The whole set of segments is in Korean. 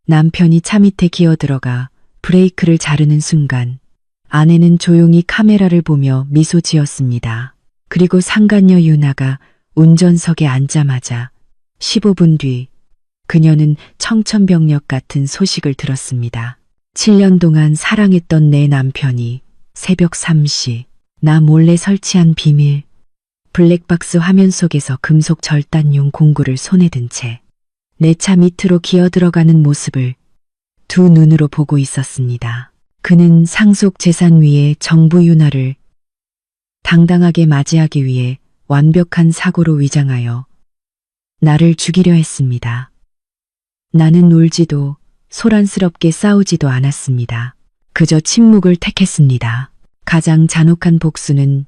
남편이 차 밑에 기어들어가 브레이크를 자르는 순간 아내는 조용히 카메라를 보며 미소 지었습니다. 그리고 상간녀 유나가 운전석에 앉자마자 15분 뒤 그녀는 청천벽력 같은 소식을 들었습니다. 7년 동안 사랑했던 내 남편이 새벽 3시 나 몰래 설치한 비밀 블랙박스 화면 속에서 금속 절단용 공구를 손에 든 채 내 차 밑으로 기어들어가는 모습을 두 눈으로 보고 있었습니다. 그는 상속 재산 위에 정부 윤활을 당당하게 맞이하기 위해 완벽한 사고로 위장하여 나를 죽이려 했습니다. 나는 울지도 소란스럽게 싸우지도 않았습니다. 그저 침묵을 택했습니다. 가장 잔혹한 복수는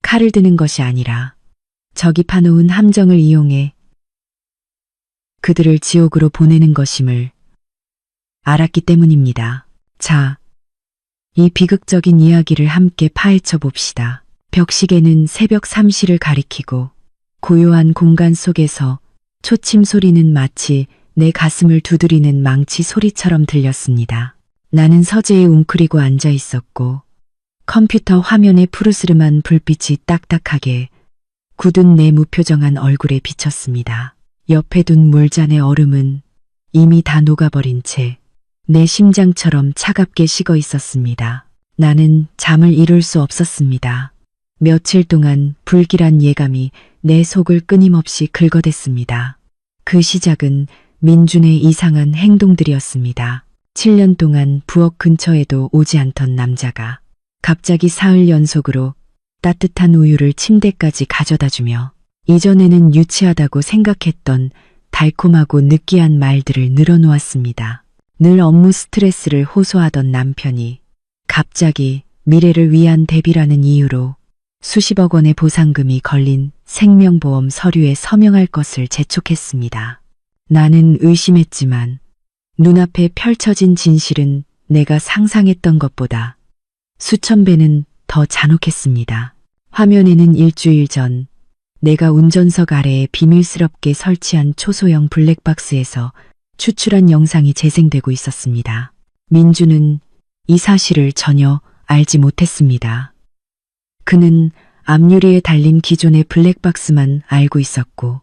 칼을 드는 것이 아니라 적이 파놓은 함정을 이용해 그들을 지옥으로 보내는 것임을 알았기 때문입니다. 자, 이 비극적인 이야기를 함께 파헤쳐 봅시다. 벽시계는 새벽 3시를 가리키고 고요한 공간 속에서 초침 소리는 마치 내 가슴을 두드리는 망치 소리처럼 들렸습니다. 나는 서재에 웅크리고 앉아 있었고 컴퓨터 화면에 푸르스름한 불빛이 딱딱하게 굳은 내 무표정한 얼굴에 비쳤습니다. 옆에 둔 물잔의 얼음은 이미 다 녹아버린 채 내 심장처럼 차갑게 식어 있었습니다. 나는 잠을 이룰 수 없었습니다. 며칠 동안 불길한 예감이 내 속을 끊임없이 긁어댔습니다. 그 시작은 민준의 이상한 행동들이었습니다. 7년 동안 부엌 근처에도 오지 않던 남자가 갑자기 사흘 연속으로 따뜻한 우유를 침대까지 가져다주며 이전에는 유치하다고 생각했던 달콤하고 느끼한 말들을 늘어놓았습니다. 늘 업무 스트레스를 호소하던 남편이 갑자기 미래를 위한 대비라는 이유로 수십억 원의 보상금이 걸린 생명보험 서류에 서명할 것을 재촉했습니다. 나는 의심했지만 눈앞에 펼쳐진 진실은 내가 상상했던 것보다 수천 배는 더 잔혹했습니다. 화면에는 일주일 전 내가 운전석 아래에 비밀스럽게 설치한 초소형 블랙박스에서 추출한 영상이 재생되고 있었습니다. 민주는 이 사실을 전혀 알지 못했습니다. 그는 앞유리에 달린 기존의 블랙박스만 알고 있었고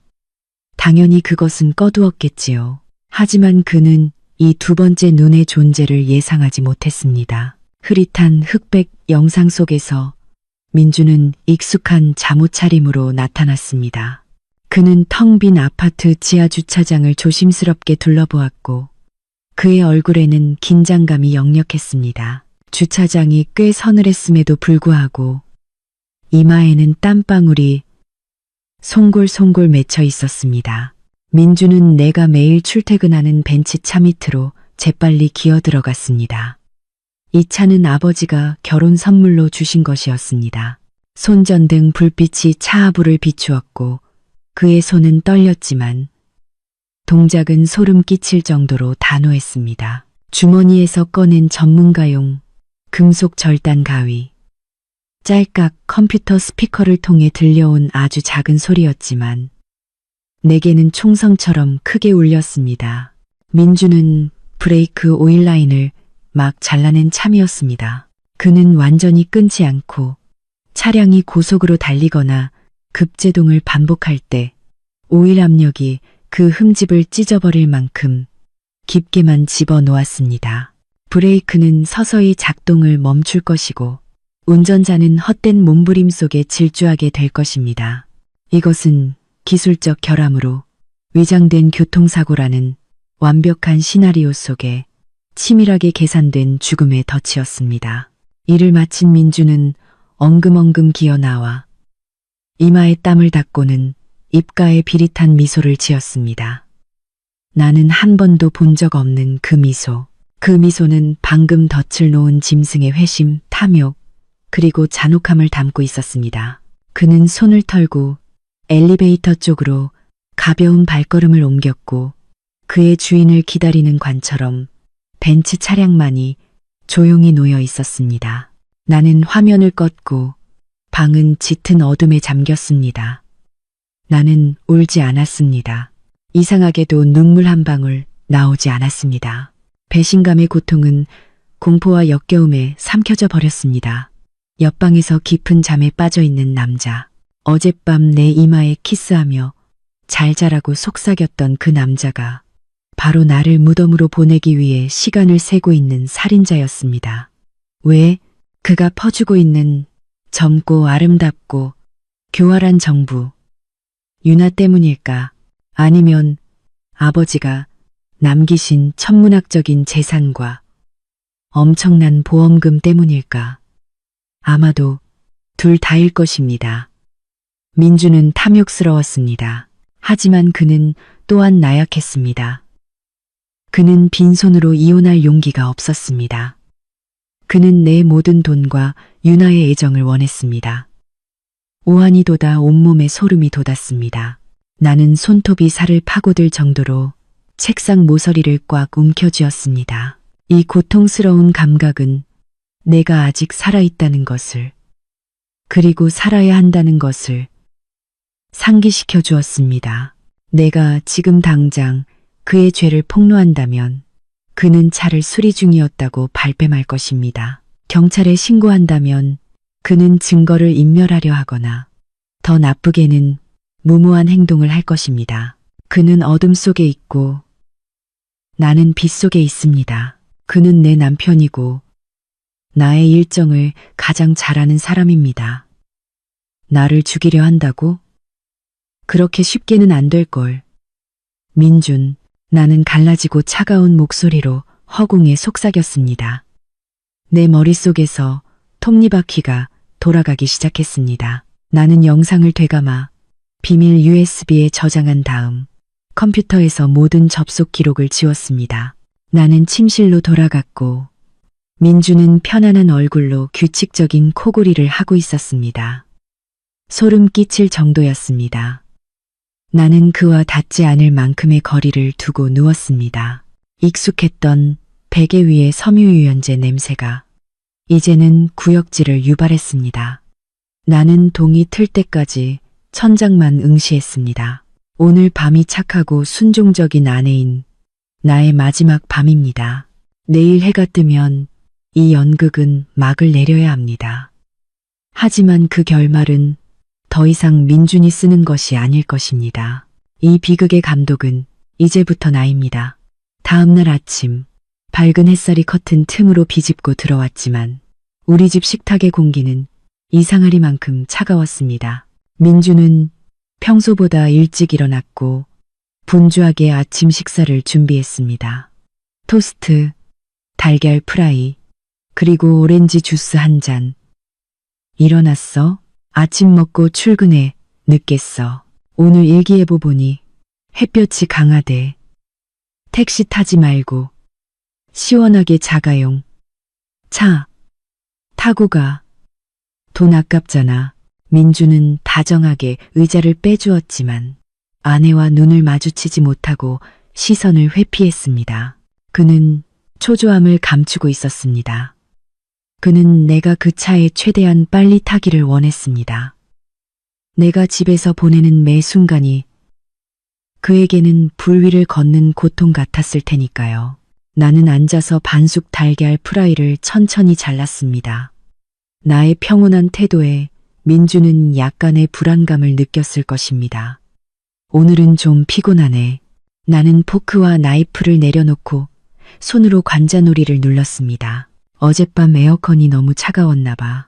당연히 그것은 꺼두었겠지요. 하지만 그는 이 두 번째 눈의 존재를 예상하지 못했습니다. 흐릿한 흑백 영상 속에서 민주는 익숙한 잠옷 차림으로 나타났습니다. 그는 텅 빈 아파트 지하 주차장을 조심스럽게 둘러보았고 그의 얼굴에는 긴장감이 역력했습니다. 주차장이 꽤 서늘했음에도 불구하고 이마에는 땀방울이 송골송골 맺혀 있었습니다. 민주는 내가 매일 출퇴근하는 벤츠차 밑으로 재빨리 기어들어갔습니다. 이 차는 아버지가 결혼 선물로 주신 것이었습니다. 손전등 불빛이 차 하부를 비추었고 그의 손은 떨렸지만 동작은 소름 끼칠 정도로 단호했습니다. 주머니에서 꺼낸 전문가용 금속 절단 가위. 짤깍 컴퓨터 스피커를 통해 들려온 아주 작은 소리였지만 내게는 총성처럼 크게 울렸습니다. 민주는 브레이크 오일 라인을 막 잘라낸 참이었습니다. 그는 완전히 끊지 않고 차량이 고속으로 달리거나 급제동을 반복할 때 오일 압력이 그 흠집을 찢어버릴 만큼 깊게만 집어놓았습니다. 브레이크는 서서히 작동을 멈출 것이고 운전자는 헛된 몸부림 속에 질주하게 될 것입니다. 이것은 기술적 결함으로 위장된 교통사고라는 완벽한 시나리오 속에 치밀하게 계산된 죽음의 덫이었습니다. 일을 마친 민주는 엉금엉금 기어 나와 이마에 땀을 닦고는 입가에 비릿한 미소를 지었습니다. 나는 한 번도 본 적 없는 그 미소. 그 미소는 방금 덫을 놓은 짐승의 회심, 탐욕, 그리고 잔혹함을 담고 있었습니다. 그는 손을 털고 엘리베이터 쪽으로 가벼운 발걸음을 옮겼고 그의 주인을 기다리는 관처럼 벤츠 차량만이 조용히 놓여 있었습니다. 나는 화면을 껐고 방은 짙은 어둠에 잠겼습니다. 나는 울지 않았습니다. 이상하게도 눈물 한 방울 나오지 않았습니다. 배신감의 고통은 공포와 역겨움에 삼켜져 버렸습니다. 옆방에서 깊은 잠에 빠져 있는 남자. 어젯밤 내 이마에 키스하며 잘 자라고 속삭였던 그 남자가 바로 나를 무덤으로 보내기 위해 시간을 세고 있는 살인자였습니다. 왜 그가 퍼주고 있는 젊고 아름답고 교활한 정부, 유나 때문일까? 아니면 아버지가 남기신 천문학적인 재산과 엄청난 보험금 때문일까? 아마도 둘 다일 것입니다. 민주는 탐욕스러웠습니다. 하지만 그는 또한 나약했습니다. 그는 빈손으로 이혼할 용기가 없었습니다. 그는 내 모든 돈과 유나의 애정을 원했습니다. 오한이 돋아 온몸에 소름이 돋았습니다. 나는 손톱이 살을 파고들 정도로 책상 모서리를 꽉 움켜쥐었습니다. 이 고통스러운 감각은 내가 아직 살아있다는 것을, 그리고 살아야 한다는 것을 상기시켜 주었습니다. 내가 지금 당장 그의 죄를 폭로한다면 그는 차를 수리 중이었다고 발뺌할 것입니다. 경찰에 신고한다면 그는 증거를 인멸하려 하거나 더 나쁘게는 무모한 행동을 할 것입니다. 그는 어둠 속에 있고 나는 빛 속에 있습니다. 그는 내 남편이고 나의 일정을 가장 잘 아는 사람입니다. 나를 죽이려 한다고? 그렇게 쉽게는 안 될 걸. 민준, 나는 갈라지고 차가운 목소리로 허공에 속삭였습니다. 내 머릿속에서 톱니바퀴가 돌아가기 시작했습니다. 나는 영상을 되감아 비밀 USB에 저장한 다음 컴퓨터에서 모든 접속 기록을 지웠습니다. 나는 침실로 돌아갔고 민주는 편안한 얼굴로 규칙적인 코골이를 하고 있었습니다. 소름 끼칠 정도였습니다. 나는 그와 닿지 않을 만큼의 거리를 두고 누웠습니다. 익숙했던 베개 위의 섬유유연제 냄새가 이제는 구역질을 유발했습니다. 나는 동이 틀 때까지 천장만 응시했습니다. 오늘 밤이 착하고 순종적인 아내인 나의 마지막 밤입니다. 내일 해가 뜨면 이 연극은 막을 내려야 합니다. 하지만 그 결말은 더 이상 민준이 쓰는 것이 아닐 것입니다. 이 비극의 감독은 이제부터 나입니다. 다음 날 아침, 밝은 햇살이 커튼 틈으로 비집고 들어왔지만 우리 집 식탁의 공기는 이상하리만큼 차가웠습니다. 민주는 평소보다 일찍 일어났고 분주하게 아침 식사를 준비했습니다. 토스트, 달걀 프라이, 그리고 오렌지 주스 한 잔. 일어났어? 아침 먹고 출근해. 늦겠어. 오늘 일기예보 보니 햇볕이 강하대. 택시 타지 말고 시원하게 자가용 차 타고 가. 돈 아깝잖아. 민주는 다정하게 의자를 빼주었지만 아내와 눈을 마주치지 못하고 시선을 회피했습니다. 그는 초조함을 감추고 있었습니다. 그는 내가 그 차에 최대한 빨리 타기를 원했습니다. 내가 집에서 보내는 매 순간이 그에게는 불 위를 걷는 고통 같았을 테니까요. 나는 앉아서 반숙 달걀 프라이를 천천히 잘랐습니다. 나의 평온한 태도에 민주는 약간의 불안감을 느꼈을 것입니다. 오늘은 좀 피곤하네. 나는 포크와 나이프를 내려놓고 손으로 관자놀이를 눌렀습니다. 어젯밤 에어컨이 너무 차가웠나 봐.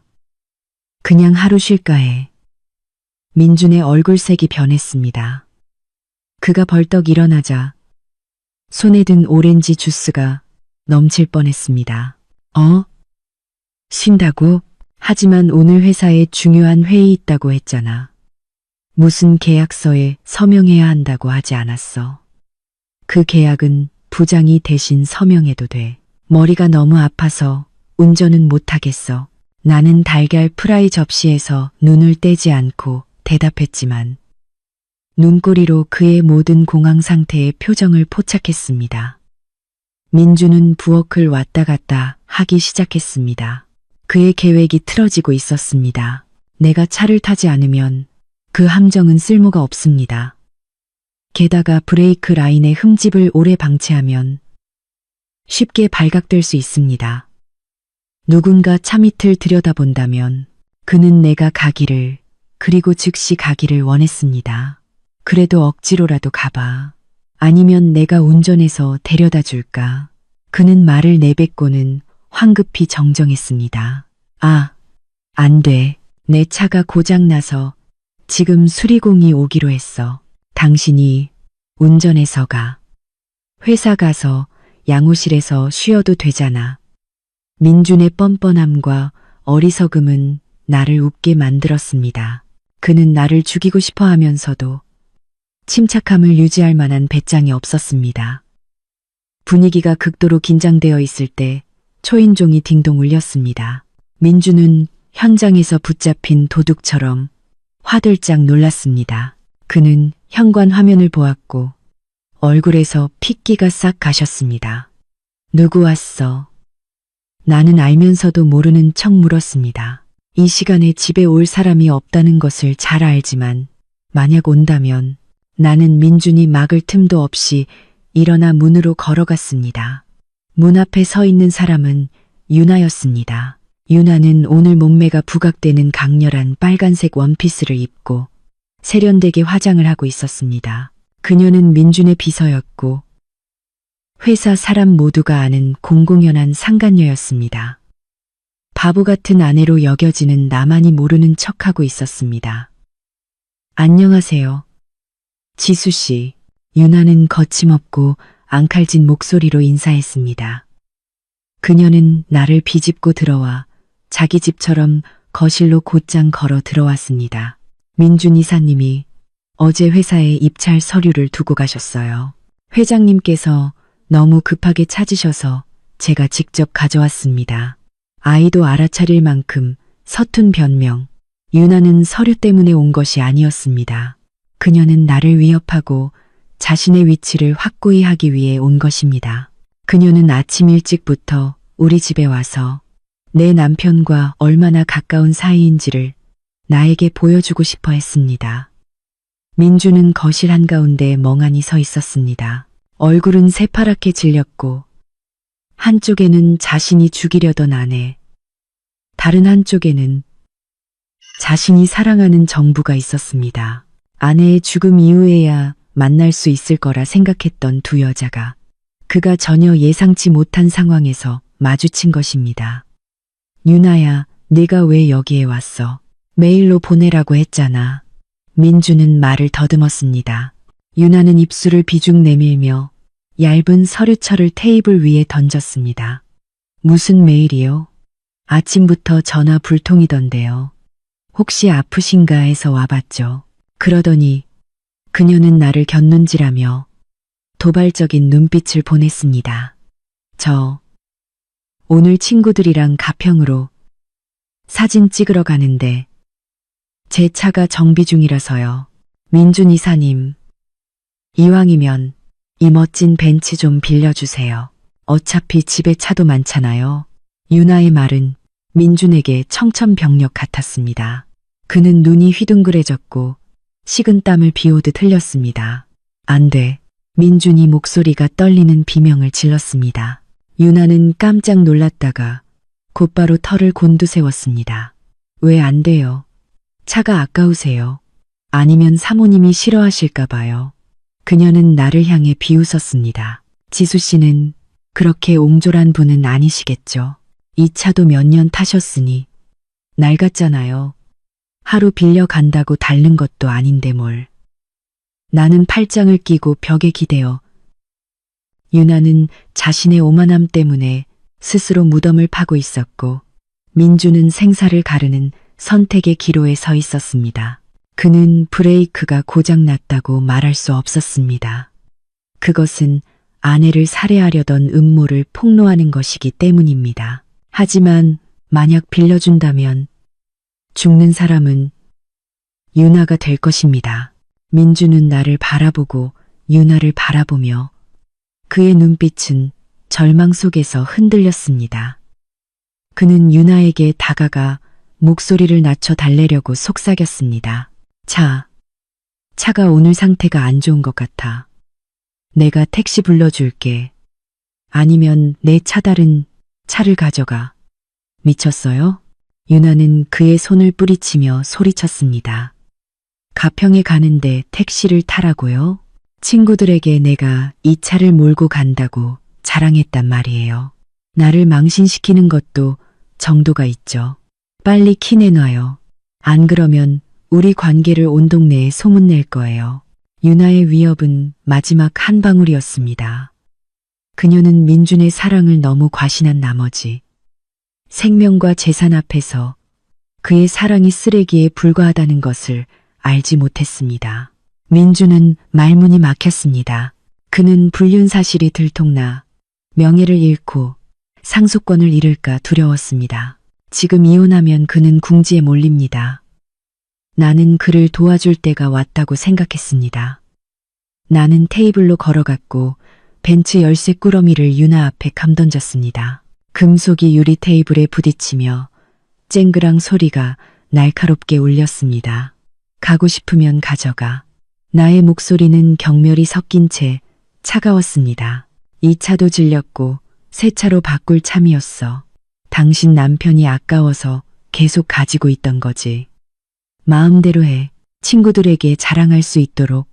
그냥 하루 쉴까 해. 민준의 얼굴색이 변했습니다. 그가 벌떡 일어나자 손에 든 오렌지 주스가 넘칠 뻔했습니다. 쉰다고? 하지만 오늘 회사에 중요한 회의 있다고 했잖아. 무슨 계약서에 서명해야 한다고 하지 않았어. 그 계약은 부장이 대신 서명해도 돼. 머리가 너무 아파서 운전은 못하겠어. 나는 달걀 프라이 접시에서 눈을 떼지 않고 대답했지만 눈꼬리로 그의 모든 공황 상태의 표정을 포착했습니다. 민주는 부엌을 왔다 갔다 하기 시작했습니다. 그의 계획이 틀어지고 있었습니다. 내가 차를 타지 않으면 그 함정은 쓸모가 없습니다. 게다가 브레이크 라인의 흠집을 오래 방치하면 쉽게 발각될 수 있습니다. 누군가 차 밑을 들여다본다면 그는 내가 가기를, 그리고 즉시 가기를 원했습니다. 그래도 억지로라도 가봐. 아니면 내가 운전해서 데려다 줄까? 그는 말을 내뱉고는 황급히 정정했습니다. 아, 안 돼. 내 차가 고장나서 지금 수리공이 오기로 했어. 당신이 운전해서 가. 회사 가서 양호실에서 쉬어도 되잖아. 민준의 뻔뻔함과 어리석음은 나를 웃게 만들었습니다. 그는 나를 죽이고 싶어 하면서도 침착함을 유지할 만한 배짱이 없었습니다. 분위기가 극도로 긴장되어 있을 때 초인종이 딩동 울렸습니다. 민주는 현장에서 붙잡힌 도둑처럼 화들짝 놀랐습니다. 그는 현관 화면을 보았고 얼굴에서 핏기가 싹 가셨습니다. 누구 왔어? 나는 알면서도 모르는 척 물었습니다. 이 시간에 집에 올 사람이 없다는 것을 잘 알지만 만약 온다면 나는 민준이 막을 틈도 없이 일어나 문으로 걸어갔습니다. 문 앞에 서 있는 사람은 유나였습니다. 유나는 오늘 몸매가 부각되는 강렬한 빨간색 원피스를 입고 세련되게 화장을 하고 있었습니다. 그녀는 민준의 비서였고 회사 사람 모두가 아는 공공연한 상간녀였습니다. 바보 같은 아내로 여겨지는 나만이 모르는 척하고 있었습니다. 안녕하세요. 지수 씨. 유나는 거침없고 앙칼진 목소리로 인사했습니다. 그녀는 나를 비집고 들어와 자기 집처럼 거실로 곧장 걸어 들어왔습니다. 민준 이사님이 어제 회사에 입찰 서류를 두고 가셨어요. 회장님께서 너무 급하게 찾으셔서 제가 직접 가져왔습니다. 아이도 알아차릴 만큼 서툰 변명. 유나는 서류 때문에 온 것이 아니었습니다. 그녀는 나를 위협하고 자신의 위치를 확고히 하기 위해 온 것입니다. 그녀는 아침 일찍부터 우리 집에 와서 내 남편과 얼마나 가까운 사이인지를 나에게 보여주고 싶어 했습니다. 민주는 거실 한가운데 멍하니 서 있었습니다. 얼굴은 새파랗게 질렸고 한쪽에는 자신이 죽이려던 아내, 다른 한쪽에는 자신이 사랑하는 정부가 있었습니다. 아내의 죽음 이후에야 만날 수 있을 거라 생각했던 두 여자가 그가 전혀 예상치 못한 상황에서 마주친 것입니다. 유나야, 네가 왜 여기에 왔어? 메일로 보내라고 했잖아. 민주는 말을 더듬었습니다. 유나는 입술을 비죽 내밀며 얇은 서류철을 테이블 위에 던졌습니다. 무슨 메일이요? 아침부터 전화 불통이던데요. 혹시 아프신가 해서 와봤죠. 그러더니 그녀는 나를 곁눈질하며 도발적인 눈빛을 보냈습니다. 저 오늘 친구들이랑 가평으로 사진 찍으러 가는데 제 차가 정비 중이라서요. 민준 이사님, 이왕이면 이 멋진 벤츠 좀 빌려주세요. 어차피 집에 차도 많잖아요. 유나의 말은 민준에게 청천벽력 같았습니다. 그는 눈이 휘둥그레졌고 식은 땀을 비오듯 흘렸습니다. 안 돼. 민준이 목소리가 떨리는 비명을 질렀습니다. 유나는 깜짝 놀랐다가 곧바로 털을 곤두세웠습니다. 왜 안 돼요? 차가 아까우세요? 아니면 사모님이 싫어하실까 봐요. 그녀는 나를 향해 비웃었습니다. 지수 씨는 그렇게 옹졸한 분은 아니시겠죠. 이 차도 몇 년 타셨으니 낡았잖아요. 하루 빌려 간다고 닳는 것도 아닌데 뭘. 나는 팔짱을 끼고 벽에 기대어 유나는 자신의 오만함 때문에 스스로 무덤을 파고 있었고 민주는 생사를 가르는 선택의 기로에 서 있었습니다. 그는 브레이크가 고장났다고 말할 수 없었습니다. 그것은 아내를 살해하려던 음모를 폭로하는 것이기 때문입니다. 하지만 만약 빌려준다면 죽는 사람은 유나가 될 것입니다. 민주는 나를 바라보고 유나를 바라보며 그의 눈빛은 절망 속에서 흔들렸습니다. 그는 유나에게 다가가 목소리를 낮춰 달래려고 속삭였습니다. 차 차가 오늘 상태가 안 좋은 것 같아. 내가 택시 불러줄게. 아니면 내 차 다른 차를 가져가. 미쳤어요? 유나는 그의 손을 뿌리치며 소리쳤습니다. 가평에 가는데 택시를 타라고요? 친구들에게 내가 이 차를 몰고 간다고 자랑했단 말이에요. 나를 망신시키는 것도 정도가 있죠. 빨리 키 내놔요. 안 그러면 우리 관계를 온 동네에 소문낼 거예요. 유나의 위협은 마지막 한 방울이었습니다. 그녀는 민준의 사랑을 너무 과신한 나머지 생명과 재산 앞에서 그의 사랑이 쓰레기에 불과하다는 것을 알지 못했습니다. 민준은 말문이 막혔습니다. 그는 불륜 사실이 들통나 명예를 잃고 상속권을 잃을까 두려웠습니다. 지금 이혼하면 그는 궁지에 몰립니다. 나는 그를 도와줄 때가 왔다고 생각했습니다. 나는 테이블로 걸어갔고 벤츠 열쇠 꾸러미를 유나 앞에 감던졌습니다. 금속이 유리 테이블에 부딪히며 쨍그랑 소리가 날카롭게 울렸습니다. 가고 싶으면 가져가. 나의 목소리는 경멸이 섞인 채 차가웠습니다. 이 차도 질렸고 새 차로 바꿀 참이었어. 당신 남편이 아까워서 계속 가지고 있던 거지. 마음대로 해. 친구들에게 자랑할 수 있도록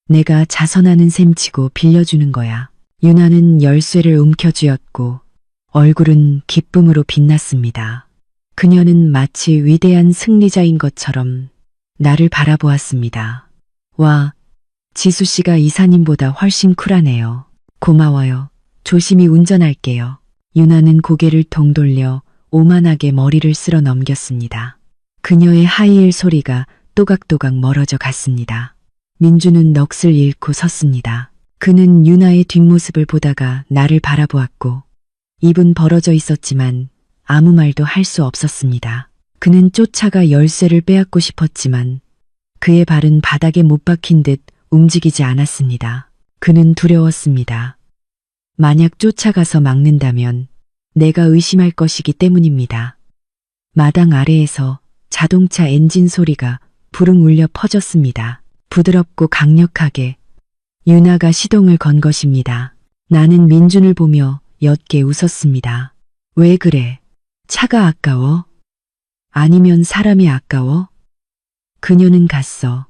내가 자선하는 셈치고 빌려주는 거야. 유나는 열쇠를 움켜쥐었고 얼굴은 기쁨으로 빛났습니다. 그녀는 마치 위대한 승리자인 것처럼 나를 바라보았습니다. 와, 지수 씨가 이사님보다 훨씬 쿨하네요. 고마워요. 조심히 운전할게요. 유나는 고개를 동돌려 오만하게 머리를 쓸어 넘겼습니다. 그녀의 하이힐 소리가 또각또각 멀어져 갔습니다. 민주는 넋을 잃고 섰습니다. 그는 유나의 뒷모습을 보다가 나를 바라보았고 입은 벌어져 있었지만 아무 말도 할 수 없었습니다. 그는 쫓아가 열쇠를 빼앗고 싶었지만 그의 발은 바닥에 못 박힌 듯 움직이지 않았습니다. 그는 두려웠습니다. 만약 쫓아가서 막는다면 내가 의심할 것이기 때문입니다. 마당 아래에서 자동차 엔진 소리가 부릉 울려 퍼졌습니다. 부드럽고 강력하게 유나가 시동을 건 것입니다. 나는 민준을 보며 옅게 웃었습니다. 왜 그래? 차가 아까워? 아니면 사람이 아까워? 그녀는 갔어.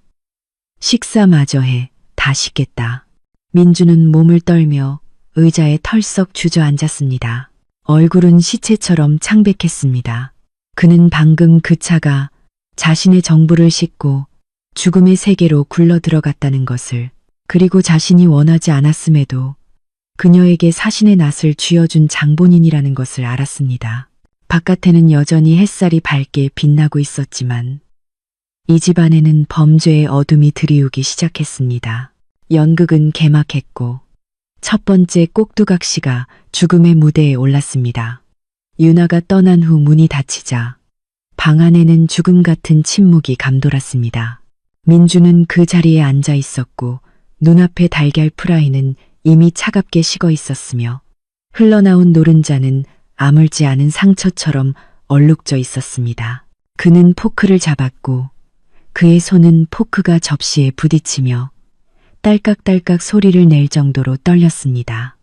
식사마저 해. 다 식겠다. 민준은 몸을 떨며 의자에 털썩 주저앉았습니다. 얼굴은 시체처럼 창백했습니다. 그는 방금 그 차가 자신의 정부를 싣고 죽음의 세계로 굴러 들어갔다는 것을, 그리고 자신이 원하지 않았음에도 그녀에게 사신의 낯을 쥐어준 장본인이라는 것을 알았습니다. 바깥에는 여전히 햇살이 밝게 빛나고 있었지만 이 집 안에는 범죄의 어둠이 드리우기 시작했습니다. 연극은 개막했고 첫 번째 꼭두각시가 죽음의 무대에 올랐습니다. 유나가 떠난 후 문이 닫히자 방 안에는 죽음 같은 침묵이 감돌았습니다. 민주는 그 자리에 앉아 있었고 눈앞의 달걀 프라이는 이미 차갑게 식어 있었으며 흘러나온 노른자는 아물지 않은 상처처럼 얼룩져 있었습니다. 그는 포크를 잡았고 그의 손은 포크가 접시에 부딪히며 딸깍딸깍 소리를 낼 정도로 떨렸습니다.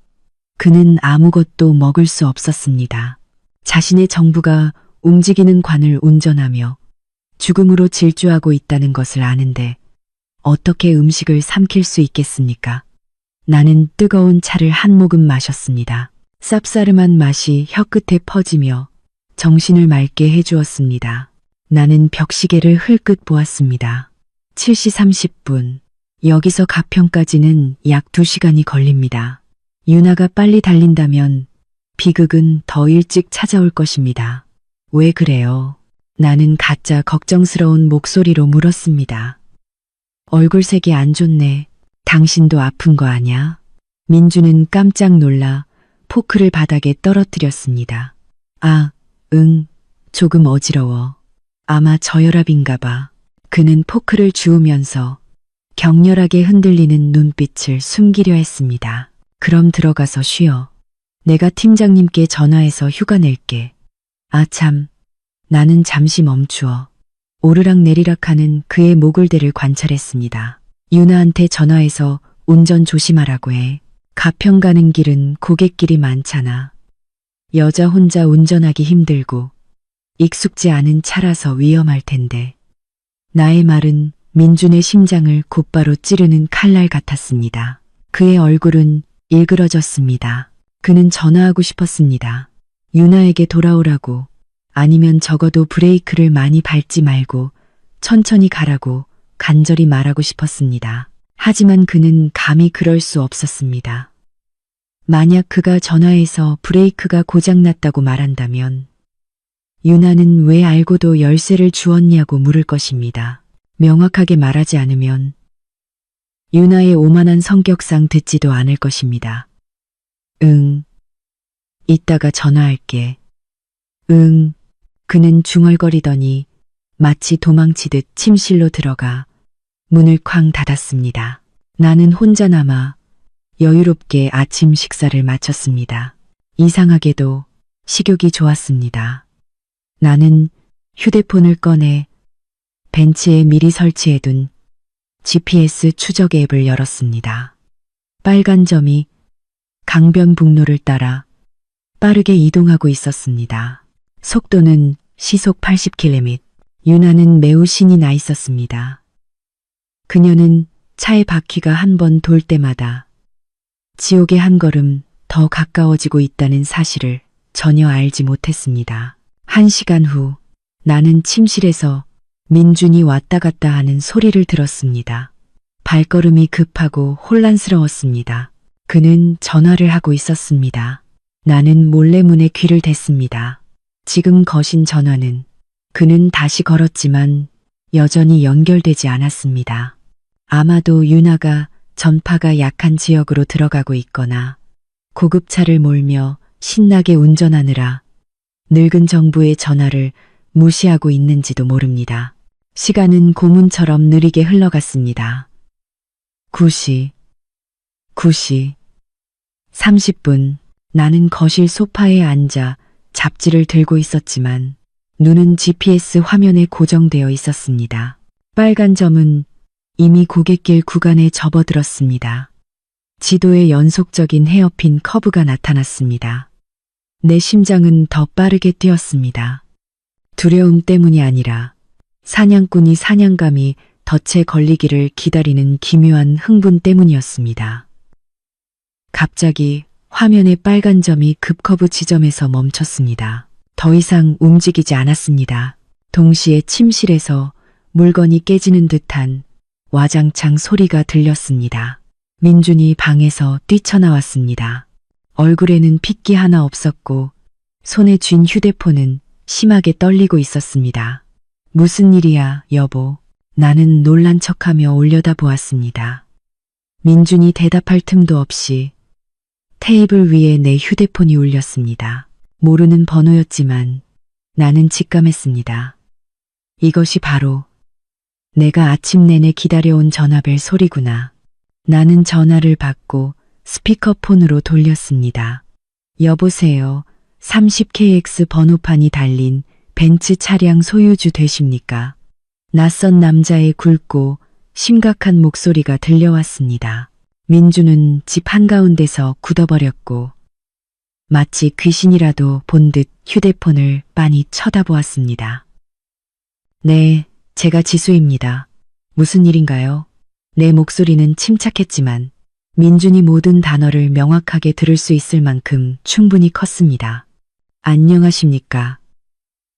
그는 아무것도 먹을 수 없었습니다. 자신의 정부가 움직이는 관을 운전하며 죽음으로 질주하고 있다는 것을 아는데 어떻게 음식을 삼킬 수 있겠습니까? 나는 뜨거운 차를 한 모금 마셨습니다. 쌉싸름한 맛이 혀끝에 퍼지며 정신을 맑게 해주었습니다. 나는 벽시계를 흘끗 보았습니다. 7시 30분. 여기서 가평까지는 약 2시간이 걸립니다. 유나가 빨리 달린다면 비극은 더 일찍 찾아올 것입니다. 왜 그래요? 나는 가짜 걱정스러운 목소리로 물었습니다. 얼굴색이 안 좋네. 당신도 아픈 거 아냐? 민주는 깜짝 놀라 포크를 바닥에 떨어뜨렸습니다. 아, 응, 조금 어지러워. 아마 저혈압인가 봐. 그는 포크를 주우면서 격렬하게 흔들리는 눈빛을 숨기려 했습니다. 그럼 들어가서 쉬어. 내가 팀장님께 전화해서 휴가 낼게. 아 참. 나는 잠시 멈추어 오르락내리락하는 그의 목을대를 관찰했습니다. 유나한테 전화해서 운전 조심하라고 해. 가평 가는 길은 고갯길이 많잖아. 여자 혼자 운전하기 힘들고 익숙지 않은 차라서 위험할 텐데. 나의 말은 민준의 심장을 곧바로 찌르는 칼날 같았습니다. 그의 얼굴은 일그러졌습니다. 그는 전화하고 싶었습니다. 유나에게 돌아오라고, 아니면 적어도 브레이크를 많이 밟지 말고 천천히 가라고 간절히 말하고 싶었습니다. 하지만 그는 감히 그럴 수 없었습니다. 만약 그가 전화해서 브레이크가 고장났다고 말한다면 유나는 왜 알고도 열쇠를 주었냐고 물을 것입니다. 명확하게 말하지 않으면 유나의 오만한 성격상 듣지도 않을 것입니다. 응. 이따가 전화할게. 응. 그는 중얼거리더니 마치 도망치듯 침실로 들어가 문을 쾅 닫았습니다. 나는 혼자 남아 여유롭게 아침 식사를 마쳤습니다. 이상하게도 식욕이 좋았습니다. 나는 휴대폰을 꺼내 벤치에 미리 설치해둔 GPS 추적 앱을 열었습니다. 빨간 점이 강변북로를 따라 빠르게 이동하고 있었습니다. 속도는 시속 80km. 유나는 매우 신이 나 있었습니다. 그녀는 차의 바퀴가 한 번 돌 때마다 지옥의 한 걸음 더 가까워지고 있다는 사실을 전혀 알지 못했습니다. 1시간 후 나는 침실에서 민준이 왔다 갔다 하는 소리를 들었습니다. 발걸음이 급하고 혼란스러웠습니다. 그는 전화를 하고 있었습니다. 나는 몰래 문에 귀를 댔습니다. 지금 거신 전화는 그는 다시 걸었지만 여전히 연결되지 않았습니다. 아마도 유나가 전파가 약한 지역으로 들어가고 있거나 고급차를 몰며 신나게 운전하느라 늙은 정부의 전화를 무시하고 있는지도 모릅니다. 시간은 고문처럼 느리게 흘러갔습니다. 9시, 30분. 나는 거실 소파에 앉아 잡지를 들고 있었지만 눈은 GPS 화면에 고정되어 있었습니다. 빨간 점은 이미 고갯길 구간에 접어들었습니다. 지도에 연속적인 헤어핀 커브가 나타났습니다. 내 심장은 더 빠르게 뛰었습니다. 두려움 때문이 아니라 사냥꾼이 사냥감이 덫에 걸리기를 기다리는 기묘한 흥분 때문이었습니다. 갑자기 화면의 빨간 점이 급커브 지점에서 멈췄습니다. 더 이상 움직이지 않았습니다. 동시에 침실에서 물건이 깨지는 듯한 와장창 소리가 들렸습니다. 민준이 방에서 뛰쳐나왔습니다. 얼굴에는 핏기 하나 없었고 손에 쥔 휴대폰은 심하게 떨리고 있었습니다. 무슨 일이야, 여보. 나는 놀란 척하며 올려다보았습니다. 민준이 대답할 틈도 없이 테이블 위에 내 휴대폰이 울렸습니다. 모르는 번호였지만 나는 직감했습니다. 이것이 바로 내가 아침 내내 기다려온 전화벨 소리구나. 나는 전화를 받고 스피커폰으로 돌렸습니다. 여보세요. 30KX 번호판이 달린 벤츠 차량 소유주 되십니까? 낯선 남자의 굵고 심각한 목소리가 들려왔습니다. 민주는 집 한가운데서 굳어버렸고 마치 귀신이라도 본 듯 휴대폰을 빤히 쳐다보았습니다. 네, 제가 지수입니다. 무슨 일인가요? 내 목소리는 침착했지만 민준이 모든 단어를 명확하게 들을 수 있을 만큼 충분히 컸습니다. 안녕하십니까?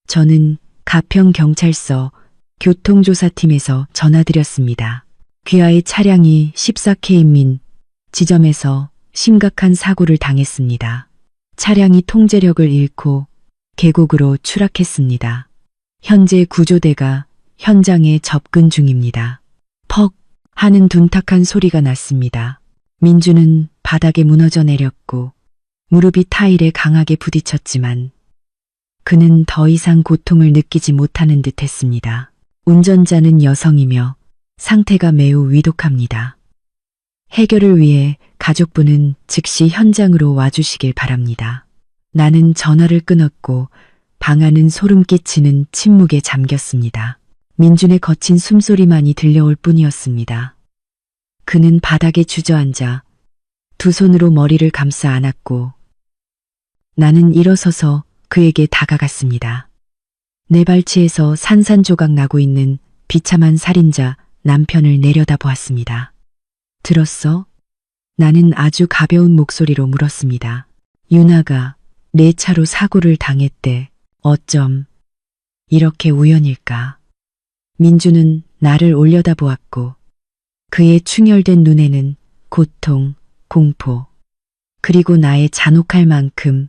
저는 가평경찰서 교통조사팀에서 전화드렸습니다. 귀하의 차량이 14K민 지점에서 심각한 사고를 당했습니다. 차량이 통제력을 잃고 계곡으로 추락했습니다. 현재 구조대가 현장에 접근 중입니다. 퍽 하는 둔탁한 소리가 났습니다. 민주는 바닥에 무너져 내렸고 무릎이 타일에 강하게 부딪혔지만 그는 더 이상 고통을 느끼지 못하는 듯 했습니다. 운전자는 여성이며 상태가 매우 위독합니다. 해결을 위해 가족분은 즉시 현장으로 와주시길 바랍니다. 나는 전화를 끊었고 방 안은 소름 끼치는 침묵에 잠겼습니다. 민준의 거친 숨소리만이 들려올 뿐이었습니다. 그는 바닥에 주저앉아 두 손으로 머리를 감싸 안았고 나는 일어서서 그에게 다가갔습니다. 내 발치에서 산산조각 나고 있는 비참한 살인자 남편을 내려다보았습니다. 들었어? 나는 아주 가벼운 목소리로 물었습니다. 유나가 내 차로 사고를 당했대. 어쩜 이렇게 우연일까? 민주는 나를 올려다보았고 그의 충혈된 눈에는 고통, 공포, 그리고 나의 잔혹할 만큼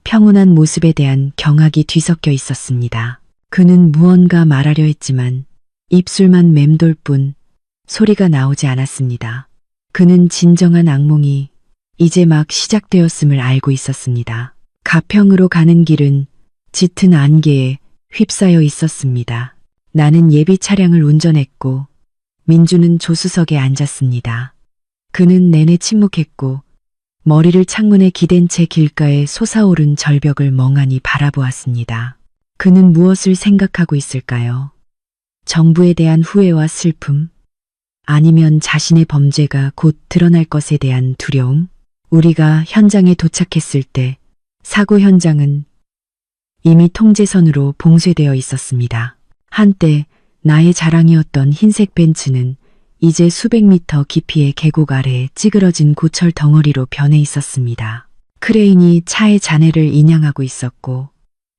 평온한 모습에 대한 경악이 뒤섞여 있었습니다. 그는 무언가 말하려 했지만 입술만 맴돌 뿐 소리가 나오지 않았습니다. 그는 진정한 악몽이 이제 막 시작되었음을 알고 있었습니다. 가평으로 가는 길은 짙은 안개에 휩싸여 있었습니다. 나는 예비 차량을 운전했고 민주는 조수석에 앉았습니다. 그는 내내 침묵했고 머리를 창문에 기댄 채 길가에 솟아오른 절벽을 멍하니 바라보았습니다. 그는 무엇을 생각하고 있을까요? 정부에 대한 후회와 슬픔? 아니면 자신의 범죄가 곧 드러날 것에 대한 두려움? 우리가 현장에 도착했을 때 사고 현장은 이미 통제선으로 봉쇄되어 있었습니다. 한때 나의 자랑이었던 흰색 벤츠는 이제 수백 미터 깊이의 계곡 아래에 찌그러진 고철 덩어리로 변해 있었습니다. 크레인이 차의 잔해를 인양하고 있었고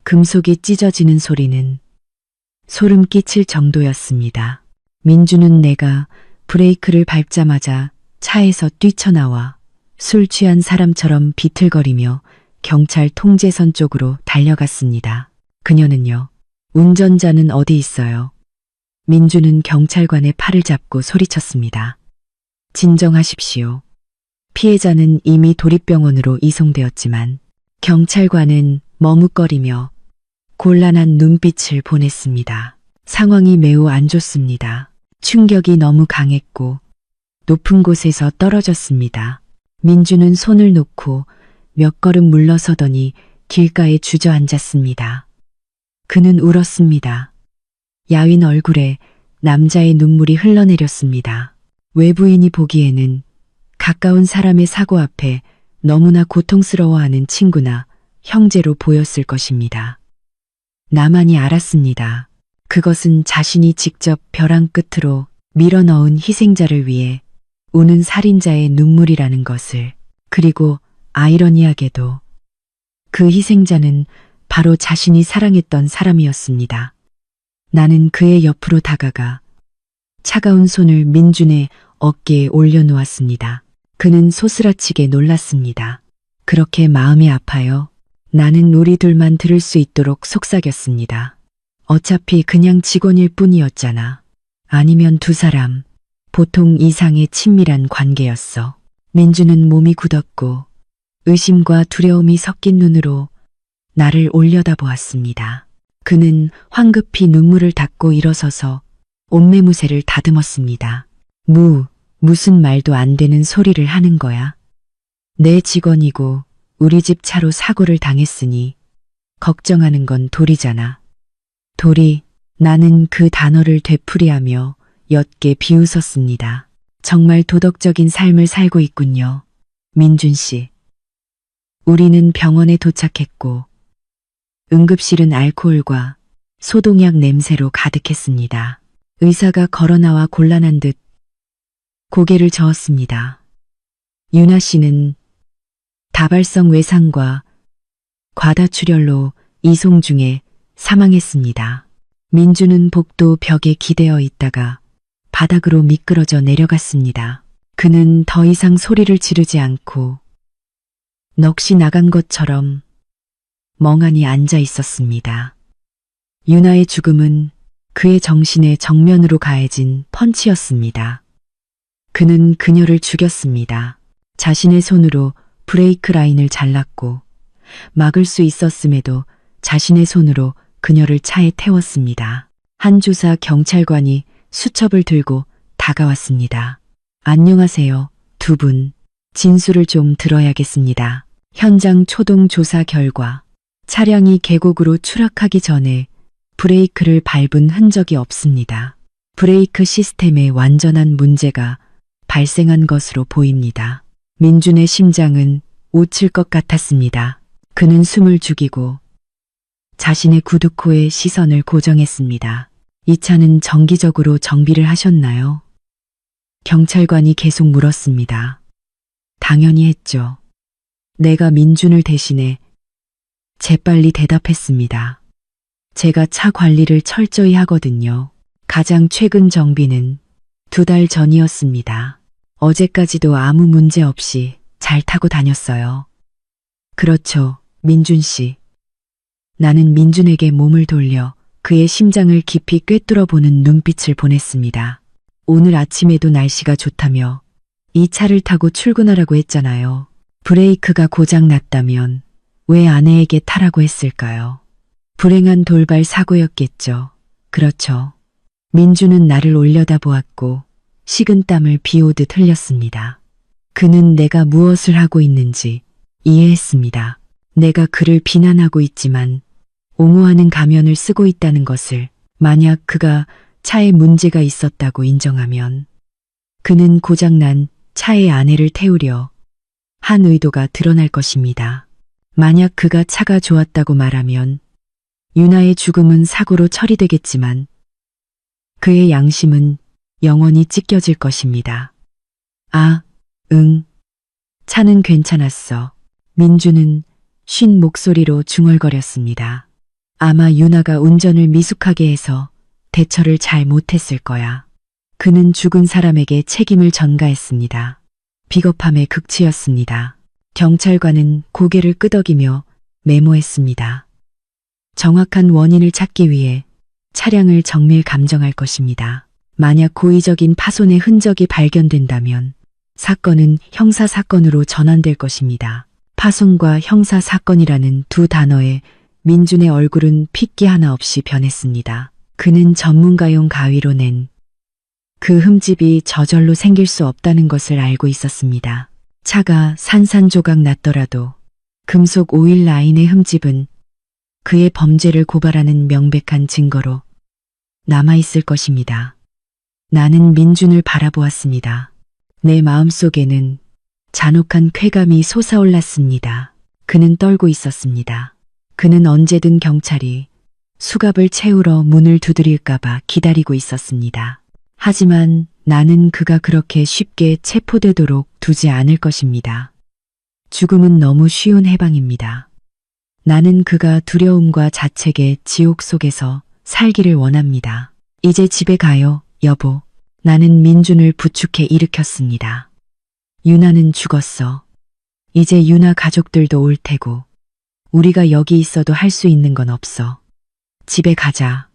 금속이 찢어지는 소리는 소름 끼칠 정도였습니다. 민주는 내가 브레이크를 밟자마자 차에서 뛰쳐나와 술 취한 사람처럼 비틀거리며 경찰 통제선 쪽으로 달려갔습니다. 그녀는요. 운전자는 어디 있어요? 민주는 경찰관의 팔을 잡고 소리쳤습니다. 진정하십시오. 피해자는 이미 도립병원으로 이송되었지만 경찰관은 머뭇거리며 곤란한 눈빛을 보냈습니다. 상황이 매우 안 좋습니다. 충격이 너무 강했고 높은 곳에서 떨어졌습니다. 민주는 손을 놓고 몇 걸음 물러서더니 길가에 주저앉았습니다. 그는 울었습니다. 야윈 얼굴에 남자의 눈물이 흘러내렸습니다. 외부인이 보기에는 가까운 사람의 사고 앞에 너무나 고통스러워하는 친구나 형제로 보였을 것입니다. 나만이 알았습니다. 그것은 자신이 직접 벼랑 끝으로 밀어넣은 희생자를 위해 우는 살인자의 눈물이라는 것을. 그리고 아이러니하게도 그 희생자는 바로 자신이 사랑했던 사람이었습니다. 나는 그의 옆으로 다가가 차가운 손을 민준의 어깨에 올려놓았습니다. 그는 소스라치게 놀랐습니다. 그렇게 마음이 아파요? 나는 우리 둘만 들을 수 있도록 속삭였습니다. 어차피 그냥 직원일 뿐이었잖아. 아니면 두 사람, 보통 이상의 친밀한 관계였어. 민주는 몸이 굳었고 의심과 두려움이 섞인 눈으로 나를 올려다보았습니다. 그는 황급히 눈물을 닦고 일어서서 옷매무새를 다듬었습니다. 무슨 말도 안 되는 소리를 하는 거야. 내 직원이고 우리 집 차로 사고를 당했으니 걱정하는 건 도리잖아. 도리, 나는 그 단어를 되풀이하며 옅게 비웃었습니다. 정말 도덕적인 삶을 살고 있군요. 민준 씨. 우리는 병원에 도착했고 응급실은 알코올과 소독약 냄새로 가득했습니다. 의사가 걸어나와 곤란한 듯 고개를 저었습니다. 유나 씨는 다발성 외상과 과다출혈로 이송 중에 사망했습니다. 민주는 복도 벽에 기대어 있다가 바닥으로 미끄러져 내려갔습니다. 그는 더 이상 소리를 지르지 않고 넋이 나간 것처럼 멍하니 앉아 있었습니다. 유나의 죽음은 그의 정신에 정면으로 가해진 펀치였습니다. 그는 그녀를 죽였습니다. 자신의 손으로 브레이크 라인을 잘랐고 막을 수 있었음에도 자신의 손으로 그녀를 차에 태웠습니다. 한 주사 경찰관이 수첩을 들고 다가왔습니다. 안녕하세요, 두 분. 진술을 좀 들어야겠습니다. 현장 초동 조사 결과 차량이 계곡으로 추락하기 전에 브레이크를 밟은 흔적이 없습니다. 브레이크 시스템에 완전한 문제가 발생한 것으로 보입니다. 민준의 심장은 꽂힐 것 같았습니다. 그는 숨을 죽이고 자신의 구두코에 시선을 고정했습니다. 이 차는 정기적으로 정비를 하셨나요? 경찰관이 계속 물었습니다. 당연히 했죠. 내가 민준을 대신해 재빨리 대답했습니다. 제가 차 관리를 철저히 하거든요. 가장 최근 정비는 2달 전이었습니다. 어제까지도 아무 문제 없이 잘 타고 다녔어요. 그렇죠, 민준 씨. 나는 민준에게 몸을 돌려 그의 심장을 깊이 꿰뚫어 보는 눈빛을 보냈습니다. 오늘 아침에도 날씨가 좋다며 이 차를 타고 출근하라고 했잖아요. 브레이크가 고장 났다면 왜 아내에게 타라고 했을까요? 불행한 돌발 사고였겠죠. 그렇죠. 민준은 나를 올려다보았고 식은땀을 비오듯 흘렸습니다. 그는 내가 무엇을 하고 있는지 이해했습니다. 내가 그를 비난하고 있지만 옹호하는 가면을 쓰고 있다는 것을, 만약 그가 차에 문제가 있었다고 인정하면 그는 고장난 차의 아내를 태우려 한 의도가 드러날 것입니다. 만약 그가 차가 좋았다고 말하면 유나의 죽음은 사고로 처리되겠지만 그의 양심은 영원히 찢겨질 것입니다. 아, 응. 차는 괜찮았어. 민주는 쉰 목소리로 중얼거렸습니다. 아마 유나가 운전을 미숙하게 해서 대처를 잘 못했을 거야. 그는 죽은 사람에게 책임을 전가했습니다. 비겁함의 극치였습니다. 경찰관은 고개를 끄덕이며 메모했습니다. 정확한 원인을 찾기 위해 차량을 정밀 감정할 것입니다. 만약 고의적인 파손의 흔적이 발견된다면 사건은 형사사건으로 전환될 것입니다. 파손과 형사사건이라는 두 단어에 민준의 얼굴은 핏기 하나 없이 변했습니다. 그는 전문가용 가위로 낸 그 흠집이 저절로 생길 수 없다는 것을 알고 있었습니다. 차가 산산조각 났더라도 금속 오일 라인의 흠집은 그의 범죄를 고발하는 명백한 증거로 남아있을 것입니다. 나는 민준을 바라보았습니다. 내 마음속에는 잔혹한 쾌감이 솟아올랐습니다. 그는 떨고 있었습니다. 그는 언제든 경찰이 수갑을 채우러 문을 두드릴까봐 기다리고 있었습니다. 하지만 나는 그가 그렇게 쉽게 체포되도록 두지 않을 것입니다. 죽음은 너무 쉬운 해방입니다. 나는 그가 두려움과 자책의 지옥 속에서 살기를 원합니다. 이제 집에 가요, 여보. 나는 민준을 부축해 일으켰습니다. 유나는 죽었어. 이제 유나 가족들도 올 테고 우리가 여기 있어도 할 수 있는 건 없어. 집에 가자.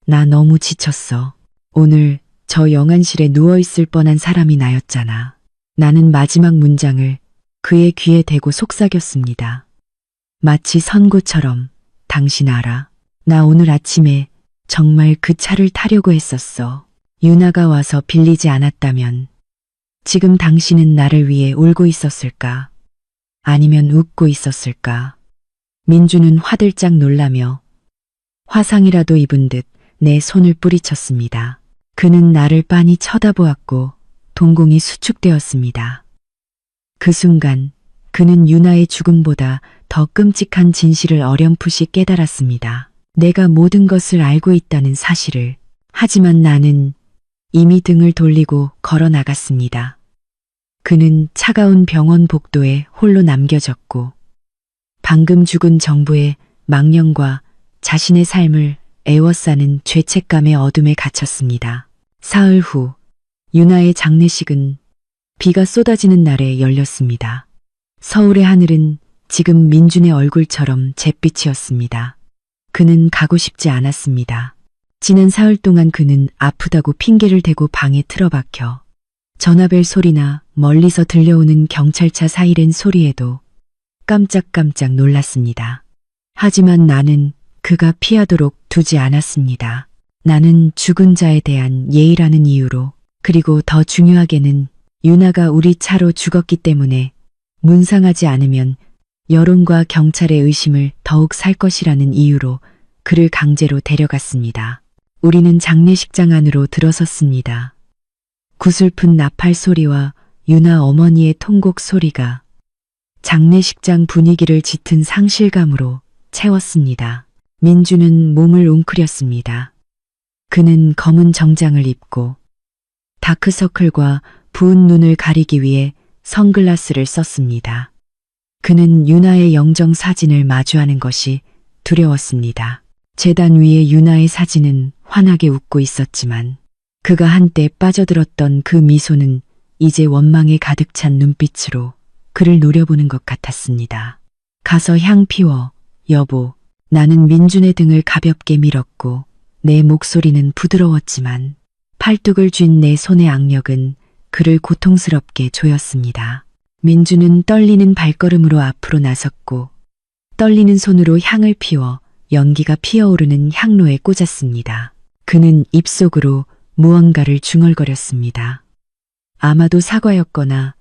나 너무 지쳤어. 오늘 저 영안실에 누워있을 뻔한 사람이 나였잖아. 나는 마지막 문장을 그의 귀에 대고 속삭였습니다. 마치 선고처럼. 당신 알아? 나 오늘 아침에 정말 그 차를 타려고 했었어. 유나가 와서 빌리지 않았다면 지금 당신은 나를 위해 울고 있었을까? 아니면 웃고 있었을까? 민주는 화들짝 놀라며 화상이라도 입은 듯 내 손을 뿌리쳤습니다. 그는 나를 빤히 쳐다보았고 동공이 수축되었습니다. 그 순간 그는 유나의 죽음보다 더 끔찍한 진실을 어렴풋이 깨달았습니다. 내가 모든 것을 알고 있다는 사실을. 하지만 나는 이미 등을 돌리고 걸어 나갔습니다. 그는 차가운 병원 복도에 홀로 남겨졌고 방금 죽은 정부의 망령과 자신의 삶을 애워싸는 죄책감의 어둠에 갇혔습니다. 사흘 후 유나의 장례식은 비가 쏟아지는 날에 열렸습니다. 서울의 하늘은 지금 민준의 얼굴처럼 잿빛이었습니다. 그는 가고 싶지 않았습니다. 지난 사흘 동안 그는 아프다고 핑계를 대고 방에 틀어박혀 전화벨 소리나 멀리서 들려오는 경찰차 사이렌 소리에도 깜짝깜짝 놀랐습니다. 하지만 나는 그가 피하도록 두지 않았습니다. 나는 죽은 자에 대한 예의라는 이유로, 그리고 더 중요하게는 유나가 우리 차로 죽었기 때문에 문상하지 않으면 여론과 경찰의 의심을 더욱 살 것이라는 이유로 그를 강제로 데려갔습니다. 우리는 장례식장 안으로 들어섰습니다. 구슬픈 나팔 소리와 유나 어머니의 통곡 소리가 장례식장 분위기를 짙은 상실감으로 채웠습니다. 민주는 몸을 웅크렸습니다. 그는 검은 정장을 입고 다크서클과 부은 눈을 가리기 위해 선글라스를 썼습니다. 그는 유나의 영정 사진을 마주하는 것이 두려웠습니다. 제단 위에 유나의 사진은 환하게 웃고 있었지만 그가 한때 빠져들었던 그 미소는 이제 원망에 가득 찬 눈빛으로 그를 노려보는 것 같았습니다. 가서 향 피워, 여보. 나는 민준의 등을 가볍게 밀었고 내 목소리는 부드러웠지만 팔뚝을 쥔 내 손의 악력은 그를 고통스럽게 조였습니다. 민준은 떨리는 발걸음으로 앞으로 나섰고 떨리는 손으로 향을 피워 연기가 피어오르는 향로에 꽂았습니다. 그는 입속으로 무언가를 중얼거렸습니다. 아마도 사과였거나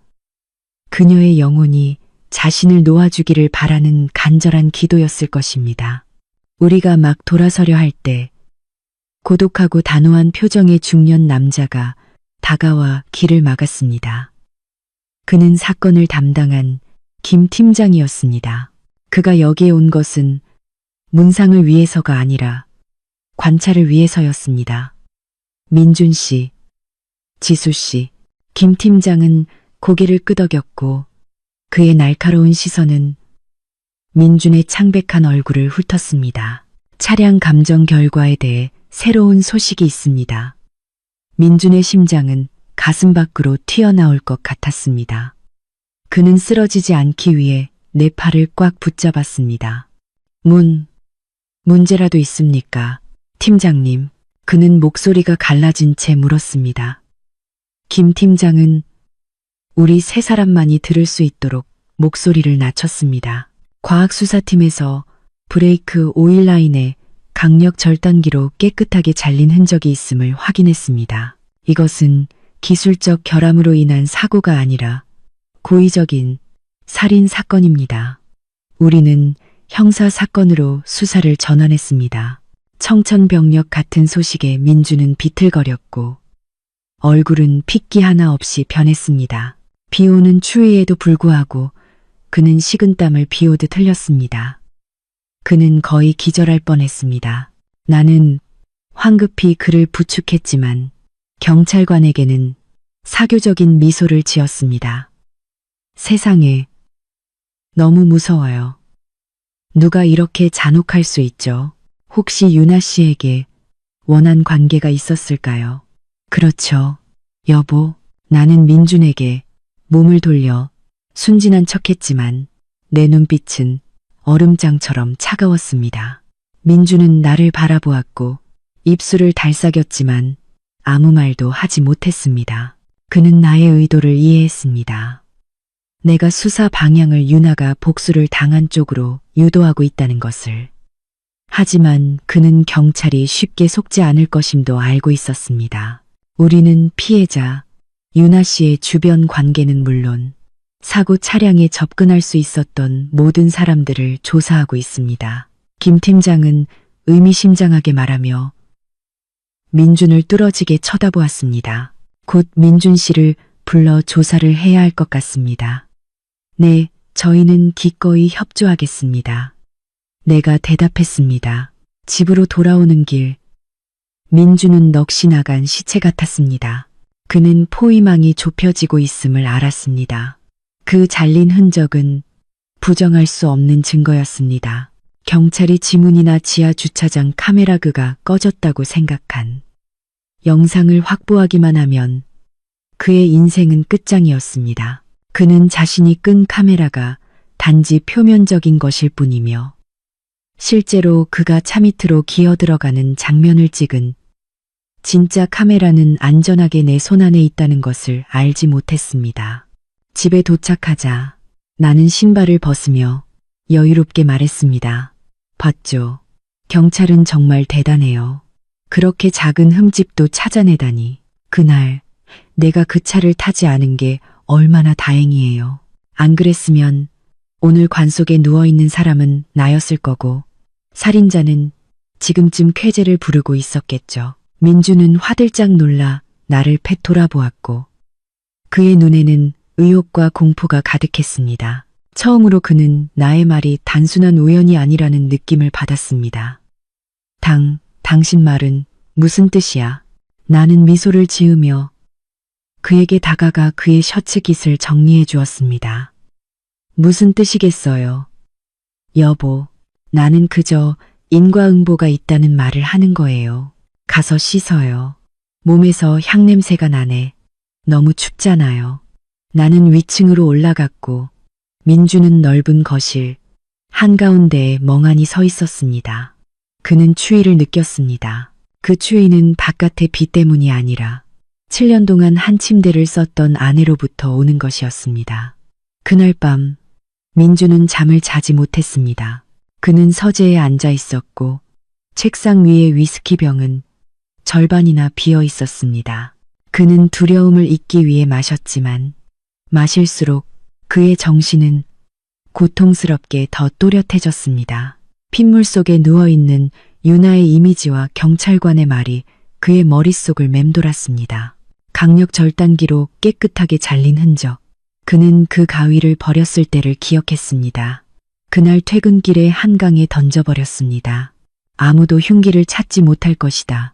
그녀의 영혼이 자신을 놓아주기를 바라는 간절한 기도였을 것입니다. 우리가 막 돌아서려 할 때 고독하고 단호한 표정의 중년 남자가 다가와 길을 막았습니다. 그는 사건을 담당한 김 팀장이었습니다. 그가 여기에 온 것은 문상을 위해서가 아니라 관찰을 위해서였습니다. 민준 씨, 지수 씨, 김 팀장은 고개를 끄덕였고 그의 날카로운 시선은 민준의 창백한 얼굴을 훑었습니다. 차량 감정 결과에 대해 새로운 소식이 있습니다. 민준의 심장은 가슴 밖으로 튀어나올 것 같았습니다. 그는 쓰러지지 않기 위해 내 팔을 꽉 붙잡았습니다. 문제라도 있습니까? 팀장님, 그는 목소리가 갈라진 채 물었습니다. 김 팀장은 우리 세 사람만이 들을 수 있도록 목소리를 낮췄습니다. 과학수사팀에서 브레이크 오일 라인에 강력 절단기로 깨끗하게 잘린 흔적이 있음을 확인했습니다. 이것은 기술적 결함으로 인한 사고가 아니라 고의적인 살인 사건입니다. 우리는 형사 사건으로 수사를 전환했습니다. 청천벽력 같은 소식에 민주는 비틀거렸고 얼굴은 핏기 하나 없이 변했습니다. 비 오는 추위에도 불구하고 그는 식은땀을 비오듯 흘렸습니다. 그는 거의 기절할 뻔했습니다. 나는 황급히 그를 부축했지만 경찰관에게는 사교적인 미소를 지었습니다. 세상에, 너무 무서워요. 누가 이렇게 잔혹할 수 있죠? 혹시 유나 씨에게 원한 관계가 있었을까요? 그렇죠, 여보. 나는 민준에게 몸을 돌려 순진한 척했지만 내 눈빛은 얼음장처럼 차가웠습니다. 민준은 나를 바라보았고 입술을 달싹였지만 아무 말도 하지 못했습니다. 그는 나의 의도를 이해했습니다. 내가 수사 방향을 유나가 복수를 당한 쪽으로 유도하고 있다는 것을. 하지만 그는 경찰이 쉽게 속지 않을 것임도 알고 있었습니다. 우리는 피해자 유나 씨의 주변 관계는 물론 사고 차량에 접근할 수 있었던 모든 사람들을 조사하고 있습니다. 김 팀장은 의미심장하게 말하며 민준을 뚫어지게 쳐다보았습니다. 곧 민준 씨를 불러 조사를 해야 할 것 같습니다. 네, 저희는 기꺼이 협조하겠습니다. 내가 대답했습니다. 집으로 돌아오는 길, 민준은 넋이 나간 시체 같았습니다. 그는 포위망이 좁혀지고 있음을 알았습니다. 그 잘린 흔적은 부정할 수 없는 증거였습니다. 경찰이 지문이나 지하 주차장 카메라 그가 꺼졌다고 생각한 영상을 확보하기만 하면 그의 인생은 끝장이었습니다. 그는 자신이 끈 카메라가 단지 표면적인 것일 뿐이며 실제로 그가 차 밑으로 기어 들어가는 장면을 찍은 진짜 카메라는 안전하게 내 손안에 있다는 것을 알지 못했습니다. 집에 도착하자 나는 신발을 벗으며 여유롭게 말했습니다. 봤죠? 경찰은 정말 대단해요. 그렇게 작은 흠집도 찾아내다니. 그날 내가 그 차를 타지 않은 게 얼마나 다행이에요. 안 그랬으면 오늘 관 속에 누워있는 사람은 나였을 거고 살인자는 지금쯤 쾌재를 부르고 있었겠죠. 민주는 화들짝 놀라 나를 팼 돌아보았고 그의 눈에는 의혹과 공포가 가득했습니다. 처음으로 그는 나의 말이 단순한 우연이 아니라는 느낌을 받았습니다. 당신 말은 무슨 뜻이야? 나는 미소를 지으며 그에게 다가가 그의 셔츠 깃을 정리해 주었습니다. 무슨 뜻이겠어요? 여보, 나는 그저 인과응보가 있다는 말을 하는 거예요. 가서 씻어요. 몸에서 향냄새가 나네. 너무 춥잖아요. 나는 위층으로 올라갔고 민주는 넓은 거실 한가운데에 멍하니 서 있었습니다. 그는 추위를 느꼈습니다. 그 추위는 바깥의 비 때문이 아니라 7년 동안 한 침대를 썼던 아내로부터 오는 것이었습니다. 그날 밤 민주는 잠을 자지 못했습니다. 그는 서재에 앉아 있었고 책상 위의 위스키 병은 절반이나 비어 있었습니다. 그는 두려움을 잊기 위해 마셨지만 마실수록 그의 정신은 고통스럽게 더 또렷해졌습니다. 핏물 속에 누워있는 유나의 이미지와 경찰관의 말이 그의 머릿속을 맴돌았습니다. 강력 절단기로 깨끗하게 잘린 흔적. 그는 그 가위를 버렸을 때를 기억했습니다. 그날 퇴근길에 한강에 던져버렸습니다. 아무도 흉기를 찾지 못할 것이다.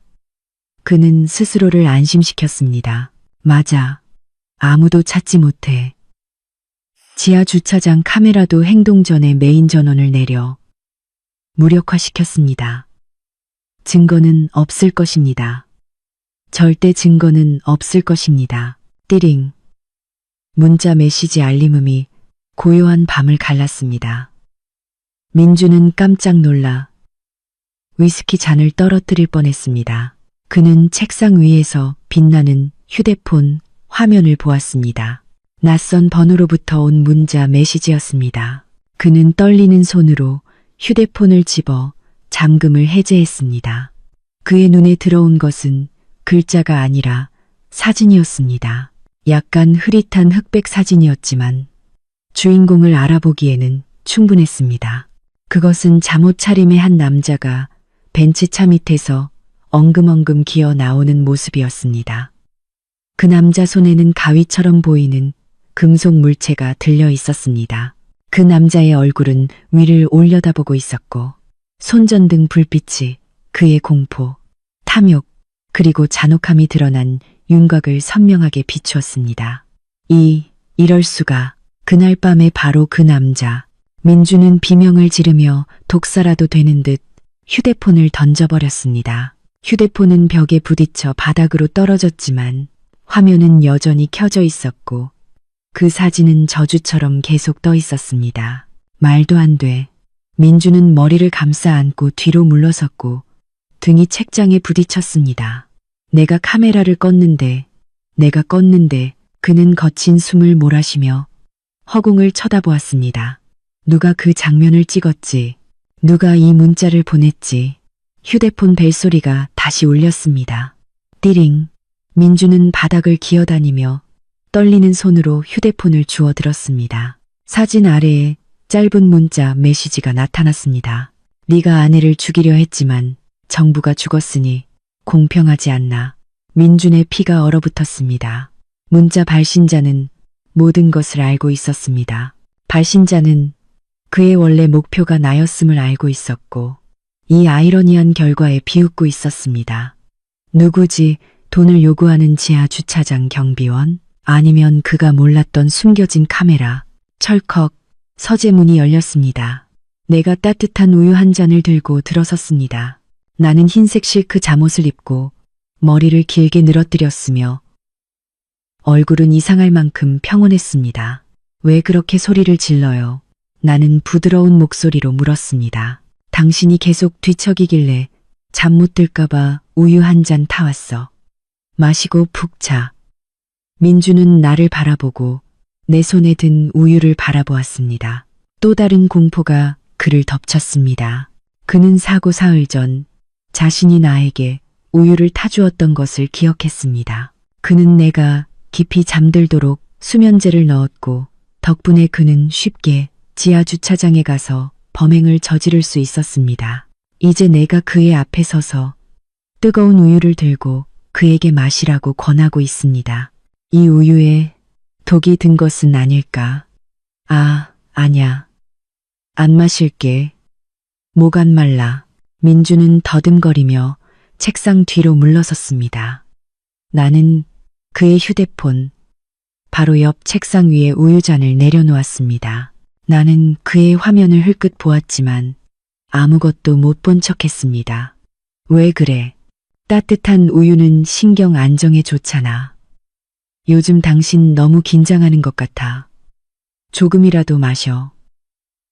그는 스스로를 안심시켰습니다. 맞아. 아무도 찾지 못해. 지하 주차장 카메라도 행동 전에 메인 전원을 내려 무력화시켰습니다. 증거는 없을 것입니다. 절대 증거는 없을 것입니다. 띠링. 문자 메시지 알림음이 고요한 밤을 갈랐습니다. 민주는 깜짝 놀라 위스키 잔을 떨어뜨릴 뻔했습니다. 그는 책상 위에서 빛나는 휴대폰 화면을 보았습니다. 낯선 번호로부터 온 문자 메시지였습니다. 그는 떨리는 손으로 휴대폰을 집어 잠금을 해제했습니다. 그의 눈에 들어온 것은 글자가 아니라 사진이었습니다. 약간 흐릿한 흑백 사진이었지만 주인공을 알아보기에는 충분했습니다. 그것은 잠옷 차림의 한 남자가 벤츠차 밑에서 엉금엉금 기어 나오는 모습이었습니다. 그 남자 손에는 가위처럼 보이는 금속 물체가 들려 있었습니다. 그 남자의 얼굴은 위를 올려다보고 있었고 손전등 불빛이 그의 공포, 탐욕, 그리고 잔혹함이 드러난 윤곽을 선명하게 비추었습니다. 이럴 수가. 그날 밤에 바로 그 남자. 민주는 비명을 지르며 독사라도 되는 듯 휴대폰을 던져버렸습니다. 휴대폰은 벽에 부딪혀 바닥으로 떨어졌지만 화면은 여전히 켜져 있었고 그 사진은 저주처럼 계속 떠 있었습니다. 말도 안 돼. 민주는 머리를 감싸 안고 뒤로 물러섰고 등이 책장에 부딪혔습니다. 내가 카메라를 껐는데, 그는 거친 숨을 몰아쉬며 허공을 쳐다보았습니다. 누가 그 장면을 찍었지? 누가 이 문자를 보냈지? 휴대폰 벨소리가 다시 울렸습니다. 띠링. 민주는 바닥을 기어다니며 떨리는 손으로 휴대폰을 주워 들었습니다. 사진 아래에 짧은 문자 메시지가 나타났습니다. 네가 아내를 죽이려 했지만 정부가 죽었으니 공평하지 않나. 민준의 피가 얼어붙었습니다. 문자 발신자는 모든 것을 알고 있었습니다. 발신자는 그의 원래 목표가 나였음을 알고 있었고 이 아이러니한 결과에 비웃고 있었습니다. 누구지? 돈을 요구하는 지하 주차장 경비원? 아니면 그가 몰랐던 숨겨진 카메라? 철컥 서재 문이 열렸습니다. 내가 따뜻한 우유 한 잔을 들고 들어섰습니다. 나는 흰색 실크 잠옷을 입고 머리를 길게 늘어뜨렸으며 얼굴은 이상할 만큼 평온했습니다. 왜 그렇게 소리를 질러요? 나는 부드러운 목소리로 물었습니다. 당신이 계속 뒤척이길래 잠 못 들까봐 우유 한 잔 타왔어. 마시고 푹 자. 민주는 나를 바라보고 내 손에 든 우유를 바라보았습니다. 또 다른 공포가 그를 덮쳤습니다. 그는 사고 사흘 전 자신이 나에게 우유를 타주었던 것을 기억했습니다. 그는 내가 깊이 잠들도록 수면제를 넣었고 덕분에 그는 쉽게 지하 주차장에 가서 범행을 저지를 수 있었습니다. 이제 내가 그의 앞에 서서 뜨거운 우유를 들고 그에게 마시라고 권하고 있습니다. 이 우유에 독이 든 것은 아닐까? 아, 아냐. 안 마실게. 목 안 말라. 민주는 더듬거리며 책상 뒤로 물러섰습니다. 나는 그의 휴대폰, 바로 옆 책상 위에 우유잔을 내려놓았습니다. 나는 그의 화면을 흘끗 보았지만 아무것도 못 본 척했습니다. 왜 그래? 따뜻한 우유는 신경 안정에 좋잖아. 요즘 당신 너무 긴장하는 것 같아. 조금이라도 마셔.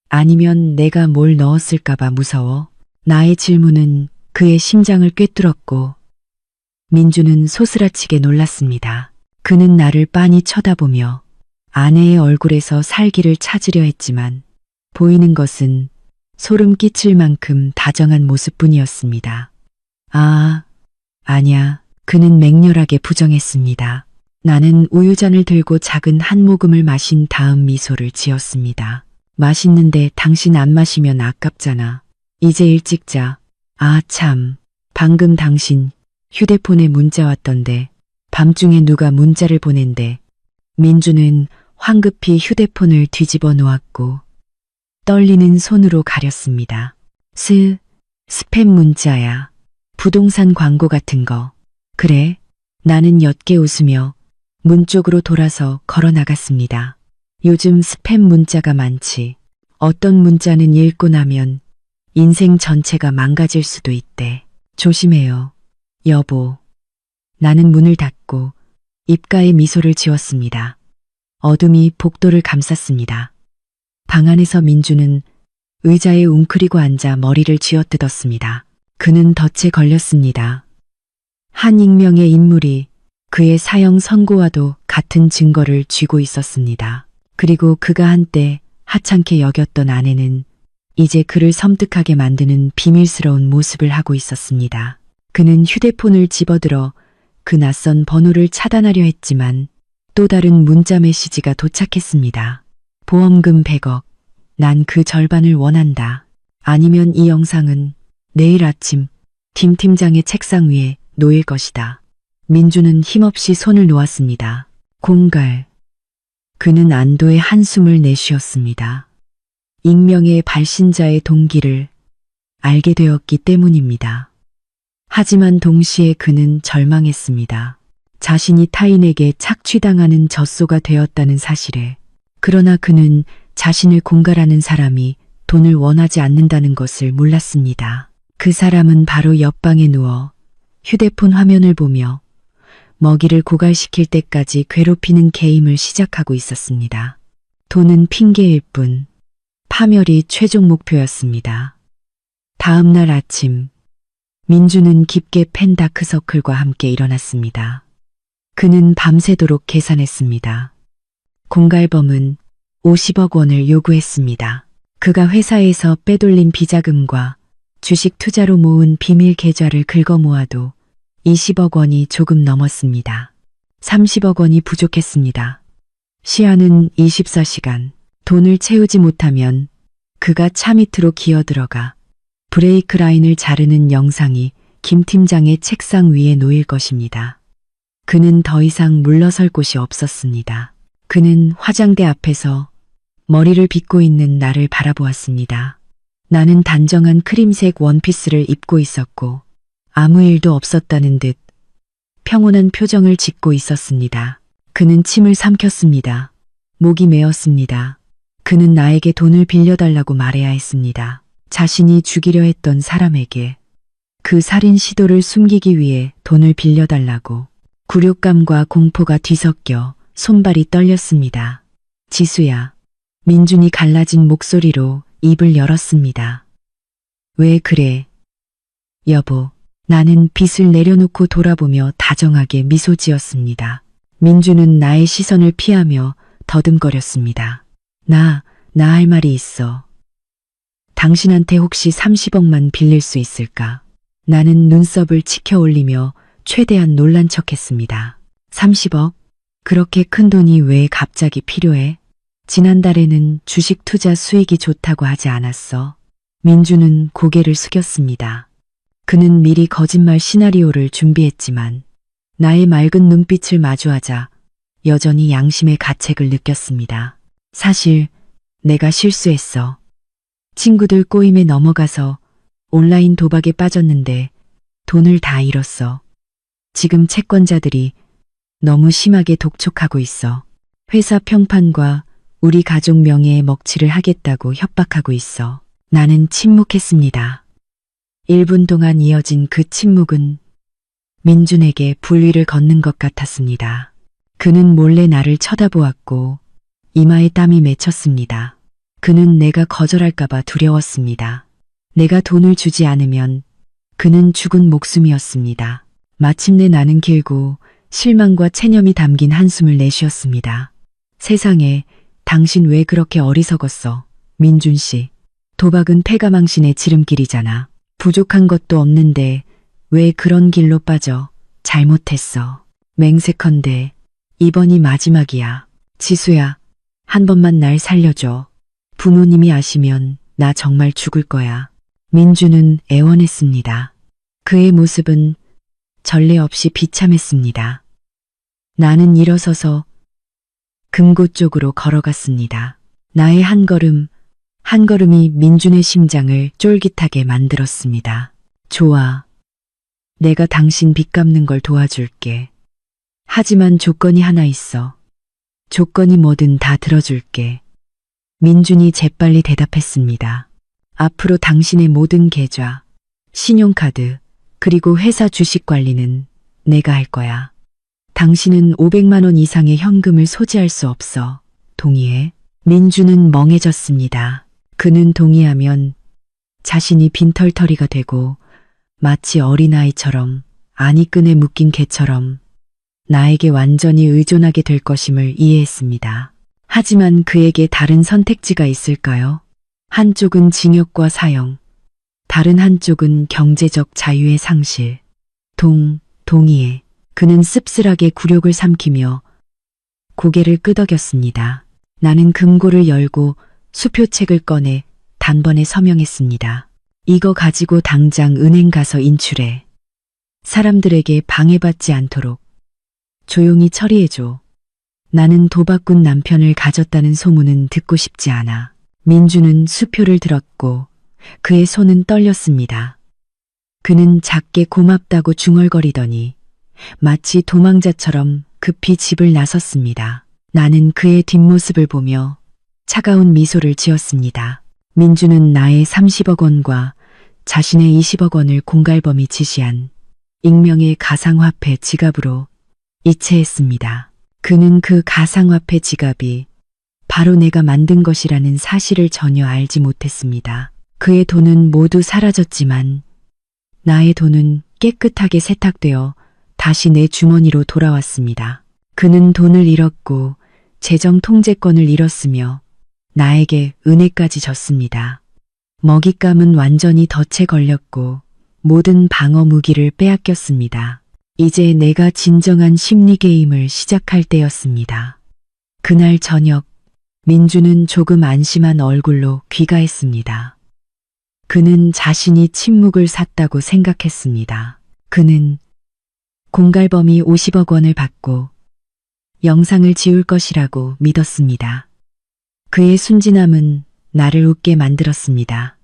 아니면 내가 뭘 넣었을까봐 무서워. 나의 질문은 그의 심장을 꿰뚫었고 민주는 소스라치게 놀랐습니다. 그는 나를 빤히 쳐다보며 아내의 얼굴에서 살기를 찾으려 했지만 보이는 것은 소름 끼칠 만큼 다정한 모습뿐이었습니다. 아, 아냐. 그는 맹렬하게 부정했습니다. 나는 우유잔을 들고 작은 한 모금을 마신 다음 미소를 지었습니다. 맛있는데 당신 안 마시면 아깝잖아. 이제 일찍 자. 아, 참. 방금 당신 휴대폰에 문자 왔던데. 밤중에 누가 문자를 보낸대. 민주는 황급히 휴대폰을 뒤집어 놓았고 떨리는 손으로 가렸습니다. 스팸 문자야. 부동산 광고 같은 거. 그래? 나는 옅게 웃으며 문 쪽으로 돌아서 걸어 나갔습니다. 요즘 스팸 문자가 많지. 어떤 문자는 읽고 나면 인생 전체가 망가질 수도 있대. 조심해요. 여보. 나는 문을 닫고 입가에 미소를 지었습니다. 어둠이 복도를 감쌌습니다. 방 안에서 민주는 의자에 웅크리고 앉아 머리를 쥐어뜯었습니다. 그는 덫에 걸렸습니다. 한 익명의 인물이 그의 사형 선고와도 같은 증거를 쥐고 있었습니다. 그리고 그가 한때 하찮게 여겼던 아내는 이제 그를 섬뜩하게 만드는 비밀스러운 모습을 하고 있었습니다. 그는 휴대폰을 집어들어 그 낯선 번호를 차단하려 했지만 또 다른 문자 메시지가 도착했습니다. 보험금 100억. 난 그 절반을 원한다. 아니면 이 영상은 내일 아침 김 팀장의 책상 위에 놓일 것이다. 민주는 힘없이 손을 놓았습니다. 공갈. 그는 안도의 한숨을 내쉬었습니다. 익명의 발신자의 동기를 알게 되었기 때문입니다. 하지만 동시에 그는 절망했습니다. 자신이 타인에게 착취당하는 젖소가 되었다는 사실에. 그러나 그는 자신을 공갈하는 사람이 돈을 원하지 않는다는 것을 몰랐습니다. 그 사람은 바로 옆방에 누워 휴대폰 화면을 보며 먹이를 고갈시킬 때까지 괴롭히는 게임을 시작하고 있었습니다. 돈은 핑계일 뿐 파멸이 최종 목표였습니다. 다음 날 아침 민주는 깊게 팬 다크서클과 함께 일어났습니다. 그는 밤새도록 계산했습니다. 공갈범은 50억 원을 요구했습니다. 그가 회사에서 빼돌린 비자금과 주식 투자로 모은 비밀 계좌를 긁어 모아도 20억 원이 조금 넘었습니다. 30억 원이 부족했습니다. 시한은 24시간. 돈을 채우지 못하면 그가 차 밑으로 기어들어가 브레이크 라인을 자르는 영상이 김 팀장의 책상 위에 놓일 것입니다. 그는 더 이상 물러설 곳이 없었습니다. 그는 화장대 앞에서 머리를 빗고 있는 나를 바라보았습니다. 나는 단정한 크림색 원피스를 입고 있었고 아무 일도 없었다는 듯 평온한 표정을 짓고 있었습니다. 그는 침을 삼켰습니다. 목이 메었습니다. 그는 나에게 돈을 빌려달라고 말해야 했습니다. 자신이 죽이려 했던 사람에게 그 살인 시도를 숨기기 위해 돈을 빌려달라고. 굴욕감과 공포가 뒤섞여 손발이 떨렸습니다. 지수야. 민준이 갈라진 목소리로 입을 열었습니다. 왜 그래? 여보. 나는 빗을 내려놓고 돌아보며 다정하게 미소 지었습니다. 민주는 나의 시선을 피하며 더듬거렸습니다. 나 할 말이 있어. 당신한테 혹시 30억만 빌릴 수 있을까? 나는 눈썹을 치켜 올리며 최대한 놀란 척했습니다. 30억? 그렇게 큰 돈이 왜 갑자기 필요해? 지난달에는 주식 투자 수익이 좋다고 하지 않았어? 민주는 고개를 숙였습니다. 그는 미리 거짓말 시나리오를 준비했지만 나의 맑은 눈빛을 마주하자 여전히 양심의 가책을 느꼈습니다. 사실 내가 실수했어. 친구들 꼬임에 넘어가서 온라인 도박에 빠졌는데 돈을 다 잃었어. 지금 채권자들이 너무 심하게 독촉하고 있어. 회사 평판과 우리 가족 명예에 먹칠을 하겠다고 협박하고 있어. 나는 침묵했습니다. 1분 동안 이어진 그 침묵은 민준에게 불위를 걷는 것 같았습니다. 그는 몰래 나를 쳐다보았고 이마에 땀이 맺혔습니다. 그는 내가 거절할까봐 두려웠습니다. 내가 돈을 주지 않으면 그는 죽은 목숨이었습니다. 마침내 나는 길고 실망과 체념이 담긴 한숨을 내쉬었습니다. 세상에, 당신 왜 그렇게 어리석었어? 민준 씨. 도박은 패가망신의 지름길이잖아. 부족한 것도 없는데 왜 그런 길로 빠져? 잘못했어. 맹세컨대 이번이 마지막이야. 지수야, 한 번만 날 살려줘. 부모님이 아시면 나 정말 죽을 거야. 민준은 애원했습니다. 그의 모습은 전례 없이 비참했습니다. 나는 일어서서 금고 쪽으로 걸어갔습니다. 나의 한 걸음이 민준의 심장을 쫄깃하게 만들었습니다. 좋아. 내가 당신 빚 갚는 걸 도와줄게. 하지만 조건이 하나 있어. 조건이 뭐든 다 들어줄게. 민준이 재빨리 대답했습니다. 앞으로 당신의 모든 계좌, 신용카드, 그리고 회사 주식 관리는 내가 할 거야. 당신은 500만 원 이상의 현금을 소지할 수 없어. 동의해? 민준은 멍해졌습니다. 그는 동의하면 자신이 빈털터리가 되고 마치 어린아이처럼 안이끈에 묶인 개처럼 나에게 완전히 의존하게 될 것임을 이해했습니다. 하지만 그에게 다른 선택지가 있을까요? 한쪽은 징역과 사형, 다른 한쪽은 경제적 자유의 상실. 동의해. 그는 씁쓸하게 굴욕을 삼키며 고개를 끄덕였습니다. 나는 금고를 열고 수표책을 꺼내 단번에 서명했습니다. 이거 가지고 당장 은행 가서 인출해. 사람들에게 방해받지 않도록 조용히 처리해줘. 나는 도박꾼 남편을 가졌다는 소문은 듣고 싶지 않아. 민준은 수표를 들었고 그의 손은 떨렸습니다. 그는 작게 고맙다고 중얼거리더니 마치 도망자처럼 급히 집을 나섰습니다. 나는 그의 뒷모습을 보며 차가운 미소를 지었습니다. 민준은 나의 30억 원과 자신의 20억 원을 공갈범이 지시한 익명의 가상화폐 지갑으로 이체했습니다. 그는 그 가상화폐 지갑이 바로 내가 만든 것이라는 사실을 전혀 알지 못했습니다. 그의 돈은 모두 사라졌지만 나의 돈은 깨끗하게 세탁되어 다시 내 주머니로 돌아왔습니다. 그는 돈을 잃었고 재정 통제권을 잃었으며 나에게 은혜까지 졌습니다. 먹잇감은 완전히 덫에 걸렸고 모든 방어 무기를 빼앗겼습니다. 이제 내가 진정한 심리 게임을 시작할 때였습니다. 그날 저녁 민주는 조금 안심한 얼굴로 귀가했습니다. 그는 자신이 침묵을 샀다고 생각했습니다. 그는 공갈범이 50억 원을 받고 영상을 지울 것이라고 믿었습니다. 그의 순진함은 나를 웃게 만들었습니다.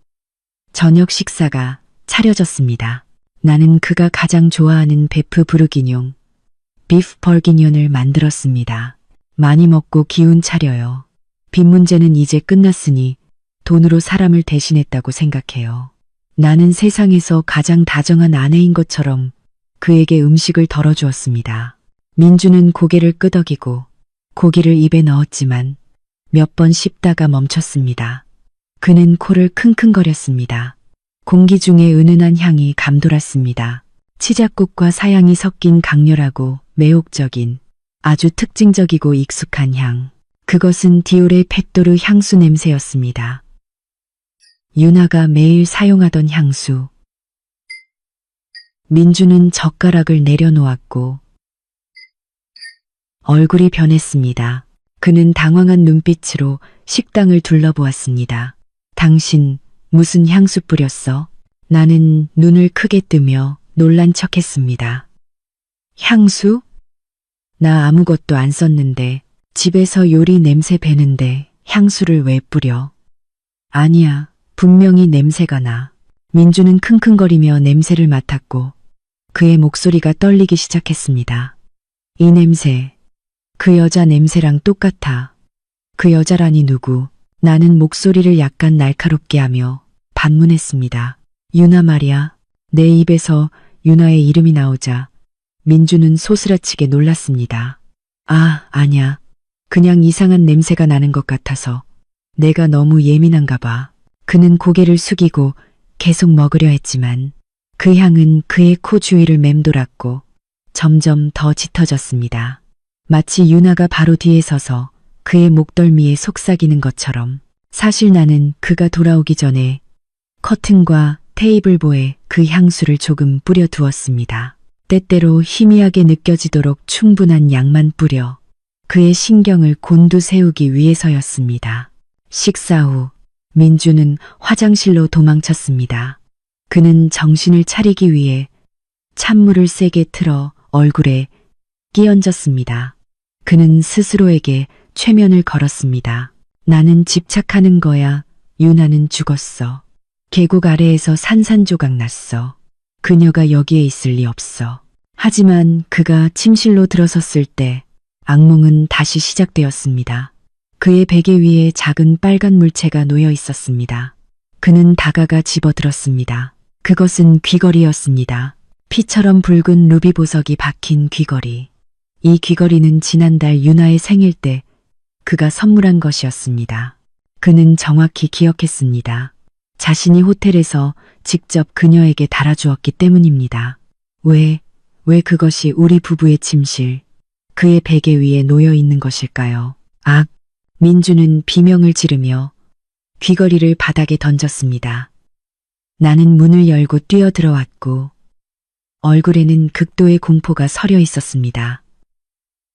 저녁 식사가 차려졌습니다. 나는 그가 가장 좋아하는 베프 부르기뇽, 비프 벌기뇽을 만들었습니다. 많이 먹고 기운 차려요. 빚 문제는 이제 끝났으니 돈으로 사람을 대신했다고 생각해요. 나는 세상에서 가장 다정한 아내인 것처럼 그에게 음식을 덜어주었습니다. 민주는 고개를 끄덕이고 고기를 입에 넣었지만 몇 번 씹다가 멈췄습니다. 그는 코를 킁킁거렸습니다. 공기 중에 은은한 향이 감돌았습니다. 치자꽃과 사향이 섞인 강렬하고 매혹적인 아주 특징적이고 익숙한 향. 그것은 디올의 펫도르 향수 냄새였습니다. 유나가 매일 사용하던 향수. 민주는 젓가락을 내려놓았고 얼굴이 변했습니다. 그는 당황한 눈빛으로 식당을 둘러보았습니다. 당신 무슨 향수 뿌렸어? 나는 눈을 크게 뜨며 놀란 척했습니다. 향수? 나 아무것도 안 썼는데 집에서 요리 냄새 배는데 향수를 왜 뿌려? 아니야, 분명히 냄새가 나. 민주는 킁킁거리며 냄새를 맡았고 그의 목소리가 떨리기 시작했습니다. 이 냄새, 그 여자 냄새랑 똑같아. 그 여자라니 누구? 나는 목소리를 약간 날카롭게 하며 반문했습니다. 유나 말이야. 내 입에서 유나의 이름이 나오자 민주는 소스라치게 놀랐습니다. 아, 아냐. 그냥 이상한 냄새가 나는 것 같아서 내가 너무 예민한가 봐. 그는 고개를 숙이고 계속 먹으려 했지만 그 향은 그의 코 주위를 맴돌았고 점점 더 짙어졌습니다. 마치 유나가 바로 뒤에 서서 그의 목덜미에 속삭이는 것처럼. 사실 나는 그가 돌아오기 전에 커튼과 테이블보에 그 향수를 조금 뿌려 두었습니다. 때때로 희미하게 느껴지도록 충분한 양만 뿌려 그의 신경을 곤두세우기 위해서였습니다. 식사 후 민주는 화장실로 도망쳤습니다. 그는 정신을 차리기 위해 찬물을 세게 틀어 얼굴에 끼얹었습니다. 그는 스스로에게 최면을 걸었습니다. 나는 집착하는 거야. 유나는 죽었어. 계곡 아래에서 산산조각 났어. 그녀가 여기에 있을 리 없어. 하지만 그가 침실로 들어섰을 때 악몽은 다시 시작되었습니다. 그의 베개 위에 작은 빨간 물체가 놓여 있었습니다. 그는 다가가 집어들었습니다. 그것은 귀걸이였습니다. 피처럼 붉은 루비 보석이 박힌 귀걸이. 이 귀걸이는 지난달 유나의 생일 때 그가 선물한 것이었습니다. 그는 정확히 기억했습니다. 자신이 호텔에서 직접 그녀에게 달아주었기 때문입니다. 왜 그것이 우리 부부의 침실, 그의 베개 위에 놓여 있는 것일까요? 악! 민주는 비명을 지르며 귀걸이를 바닥에 던졌습니다. 나는 문을 열고 뛰어들어왔고 얼굴에는 극도의 공포가 서려 있었습니다.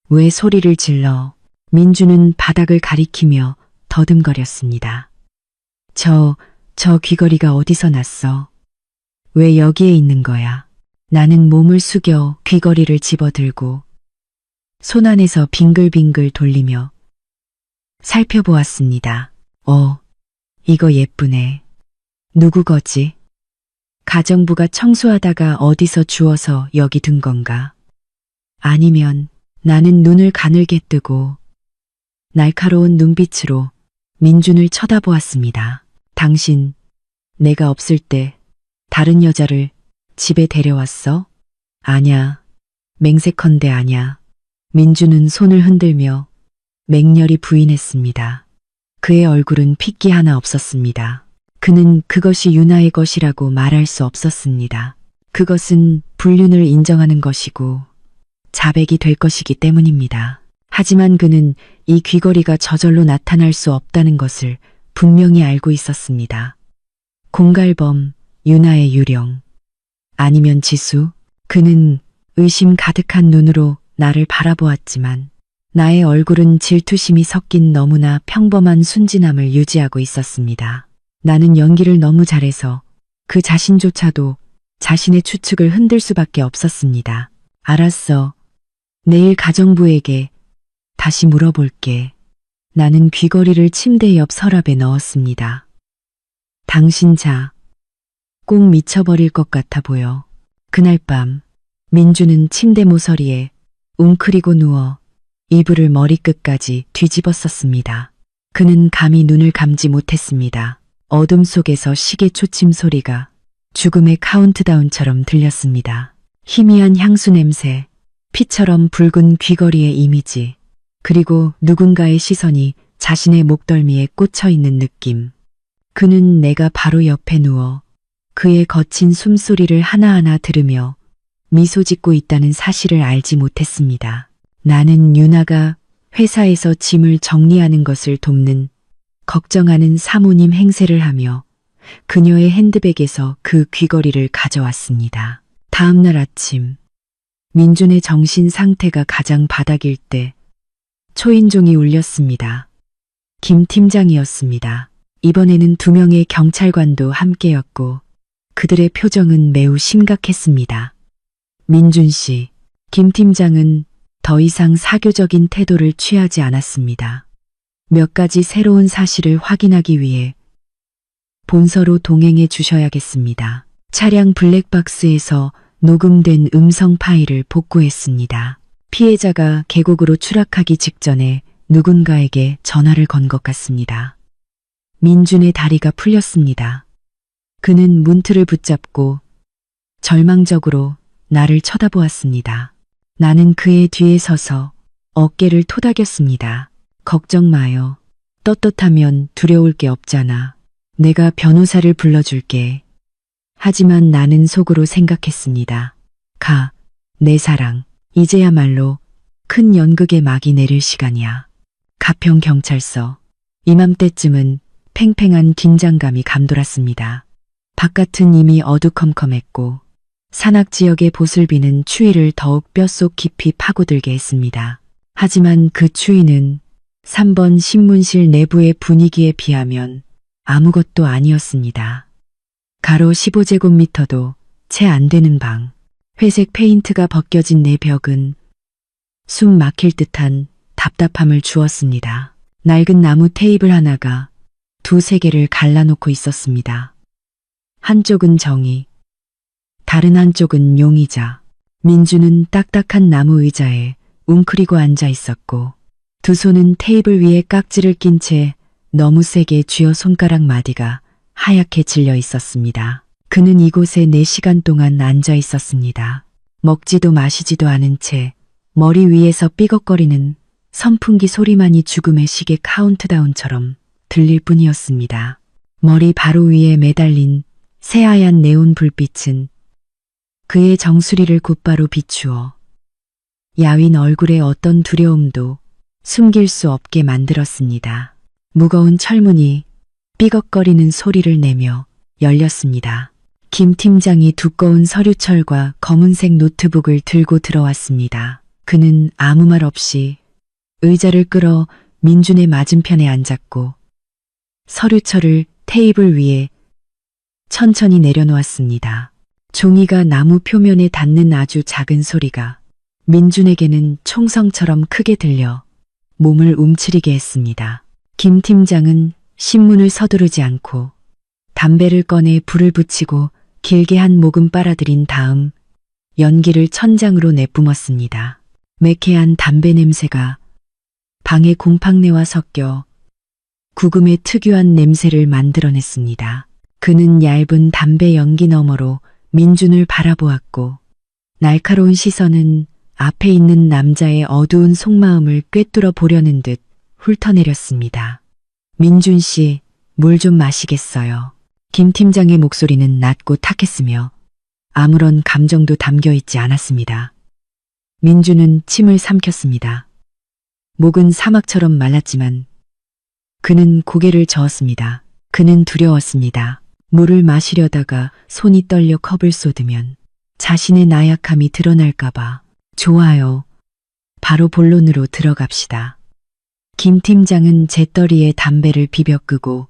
왜 소리를 질러? 민주는 바닥을 가리키며 더듬거렸습니다. 저 귀걸이가 어디서 났어? 왜 여기에 있는 거야? 나는 몸을 숙여 귀걸이를 집어들고 손 안에서 빙글빙글 돌리며 살펴보았습니다. 이거 예쁘네. 누구 거지? 가정부가 청소하다가 어디서 주워서 여기 둔 건가? 아니면 나는 눈을 가늘게 뜨고 날카로운 눈빛으로 민준을 쳐다보았습니다. 당신, 내가 없을 때 다른 여자를 집에 데려왔어? 아냐, 맹세컨대 아냐. 민준은 손을 흔들며 맹렬히 부인했습니다. 그의 얼굴은 핏기 하나 없었습니다. 그는 그것이 유나의 것이라고 말할 수 없었습니다. 그것은 불륜을 인정하는 것이고 자백이 될 것이기 때문입니다. 하지만 그는 이 귀걸이가 저절로 나타날 수 없다는 것을 분명히 알고 있었습니다. 공갈범, 유나의 유령, 아니면 지수? 그는 의심 가득한 눈으로 나를 바라보았지만 나의 얼굴은 질투심이 섞인 너무나 평범한 순진함을 유지하고 있었습니다. 나는 연기를 너무 잘해서 그 자신조차도 자신의 추측을 흔들 수밖에 없었습니다. 알았어. 내일 가정부에게 다시 물어볼게. 나는 귀걸이를 침대 옆 서랍에 넣었습니다. 당신 꼭 미쳐버릴 것 같아 보여. 그날 밤 민주는 침대 모서리에 웅크리고 누워 이불을 머리끝까지 뒤집었었습니다. 그는 감히 눈을 감지 못했습니다. 어둠 속에서 시계 초침 소리가 죽음의 카운트다운처럼 들렸습니다. 희미한 향수 냄새, 피처럼 붉은 귀걸이의 이미지, 그리고 누군가의 시선이 자신의 목덜미에 꽂혀 있는 느낌. 그는 내가 바로 옆에 누워 그의 거친 숨소리를 하나하나 들으며 미소 짓고 있다는 사실을 알지 못했습니다. 나는 유나가 회사에서 짐을 정리하는 것을 돕는 걱정하는 사모님 행세를 하며 그녀의 핸드백에서 그 귀걸이를 가져왔습니다. 다음 날 아침, 민준의 정신 상태가 가장 바닥일 때 초인종이 울렸습니다. 김 팀장이었습니다. 이번에는 2명의 경찰관도 함께였고 그들의 표정은 매우 심각했습니다. 민준 씨, 김 팀장은 더 이상 사교적인 태도를 취하지 않았습니다. 몇 가지 새로운 사실을 확인하기 위해 본서로 동행해 주셔야겠습니다. 차량 블랙박스에서 녹음된 음성 파일을 복구했습니다. 피해자가 계곡으로 추락하기 직전에 누군가에게 전화를 건 것 같습니다. 민준의 다리가 풀렸습니다. 그는 문틀을 붙잡고 절망적으로 나를 쳐다보았습니다. 나는 그의 뒤에 서서 어깨를 토닥였습니다. 걱정 마요. 떳떳하면 두려울 게 없잖아. 내가 변호사를 불러줄게. 하지만 나는 속으로 생각했습니다. 가, 내 사랑. 이제야말로 큰 연극의 막이 내릴 시간이야. 가평 경찰서. 이맘때쯤은 팽팽한 긴장감이 감돌았습니다. 바깥은 이미 어두컴컴했고 산악 지역의 보슬비는 추위를 더욱 뼛속 깊이 파고들게 했습니다. 하지만 그 추위는 3번 신문실 내부의 분위기에 비하면 아무것도 아니었습니다. 가로 15제곱미터도 채 안 되는 방. 회색 페인트가 벗겨진 내 벽은 숨 막힐 듯한 답답함을 주었습니다. 낡은 나무 테이블 하나가 두세 개를 갈라놓고 있었습니다. 한쪽은 정의, 다른 한쪽은 용의자. 민주는 딱딱한 나무 의자에 웅크리고 앉아 있었고 두 손은 테이블 위에 깍지를 낀 채 너무 세게 쥐어 손가락 마디가 하얗게 질려 있었습니다. 그는 이곳에 4시간 동안 앉아 있었습니다. 먹지도 마시지도 않은 채 머리 위에서 삐걱거리는 선풍기 소리만이 죽음의 시계 카운트다운처럼 들릴 뿐이었습니다. 머리 바로 위에 매달린 새하얀 네온 불빛은 그의 정수리를 곧바로 비추어 야윈 얼굴에 어떤 두려움도 숨길 수 없게 만들었습니다. 무거운 철문이 삐걱거리는 소리를 내며 열렸습니다. 김 팀장이 두꺼운 서류철과 검은색 노트북을 들고 들어왔습니다. 그는 아무 말 없이 의자를 끌어 민준의 맞은편에 앉았고 서류철을 테이블 위에 천천히 내려놓았습니다. 종이가 나무 표면에 닿는 아주 작은 소리가 민준에게는 총성처럼 크게 들려 몸을 움츠리게 했습니다. 김 팀장은 신문을 서두르지 않고 담배를 꺼내 불을 붙이고 길게 한 모금 빨아들인 다음 연기를 천장으로 내뿜었습니다. 매캐한 담배 냄새가 방의 곰팡내와 섞여 구금의 특유한 냄새를 만들어냈습니다. 그는 얇은 담배 연기 너머로 민준을 바라보았고 날카로운 시선은 앞에 있는 남자의 어두운 속마음을 꿰뚫어 보려는 듯 훑어내렸습니다. 민준 씨, 물 좀 마시겠어요. 김 팀장의 목소리는 낮고 탁했으며 아무런 감정도 담겨 있지 않았습니다. 민준은 침을 삼켰습니다. 목은 사막처럼 말랐지만 그는 고개를 저었습니다. 그는 두려웠습니다. 물을 마시려다가 손이 떨려 컵을 쏟으면 자신의 나약함이 드러날까봐. 좋아요. 바로 본론으로 들어갑시다. 김 팀장은 재떨이에 담배를 비벼 끄고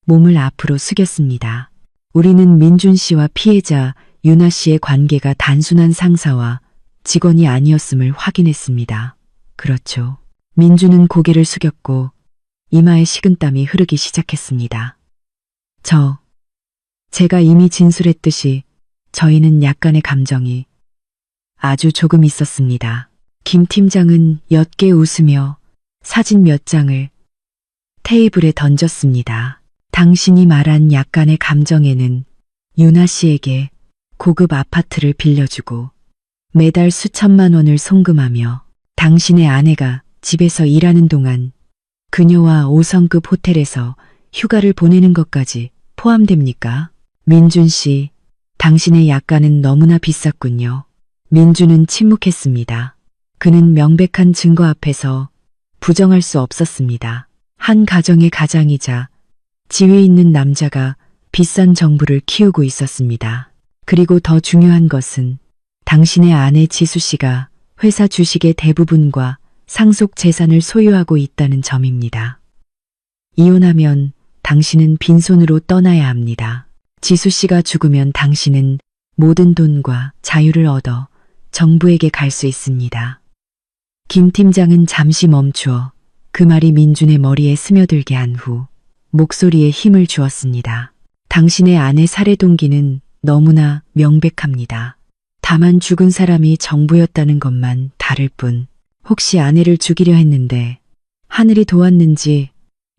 몸을 앞으로 숙였습니다. 우리는 민준 씨와 피해자 유나 씨의 관계가 단순한 상사와 직원이 아니었음을 확인했습니다. 그렇죠. 민준은 고개를 숙였고 이마에 식은땀이 흐르기 시작했습니다. 제가 이미 진술했듯이 저희는 약간의 감정이 아주 조금 있었습니다. 김 팀장은 옅게 웃으며 사진 몇 장을 테이블에 던졌습니다. 당신이 말한 약간의 감정에는 유나 씨에게 고급 아파트를 빌려주고 매달 수천만 원을 송금하며 당신의 아내가 집에서 일하는 동안 그녀와 5성급 호텔에서 휴가를 보내는 것까지 포함됩니까? 민준 씨, 당신의 약간은 너무나 비쌌군요. 민준은 침묵했습니다. 그는 명백한 증거 앞에서 부정할 수 없었습니다. 한 가정의 가장이자 지위 있는 남자가 비싼 정부를 키우고 있었습니다. 그리고 더 중요한 것은 당신의 아내 지수 씨가 회사 주식의 대부분과 상속 재산을 소유하고 있다는 점입니다. 이혼하면 당신은 빈손으로 떠나야 합니다. 지수 씨가 죽으면 당신은 모든 돈과 자유를 얻어 정부에게 갈 수 있습니다. 김 팀장은 잠시 멈추어 그 말이 민준의 머리에 스며들게 한 후 목소리에 힘을 주었습니다. 당신의 아내 살해 동기는 너무나 명백합니다. 다만 죽은 사람이 정부였다는 것만 다를 뿐, 혹시 아내를 죽이려 했는데 하늘이 도왔는지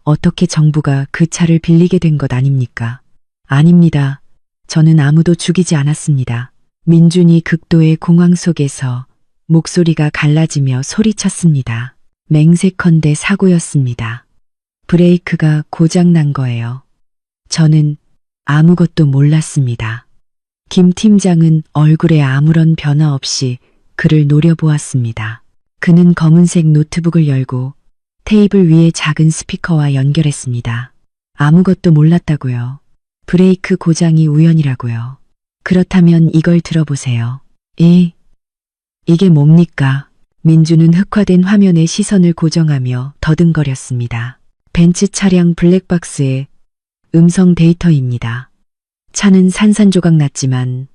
어떻게 정부가 그 차를 빌리게 된 것 아닙니까? 아닙니다. 저는 아무도 죽이지 않았습니다. 민준이 극도의 공황 속에서 목소리가 갈라지며 소리쳤습니다. 맹세컨대 사고였습니다. 브레이크가 고장난 거예요. 저는 아무것도 몰랐습니다. 김 팀장은 얼굴에 아무런 변화 없이 그를 노려보았습니다. 그는 검은색 노트북을 열고 테이블 위에 작은 스피커와 연결했습니다. 아무것도 몰랐다고요. 브레이크 고장이 우연이라고요. 그렇다면 이걸 들어보세요. 이게 뭡니까? 민주는 흑화된 화면에 시선을 고정하며 더듬거렸습니다. 벤츠 차량 블랙박스의 음성 데이터입니다. 차는 산산조각 났지만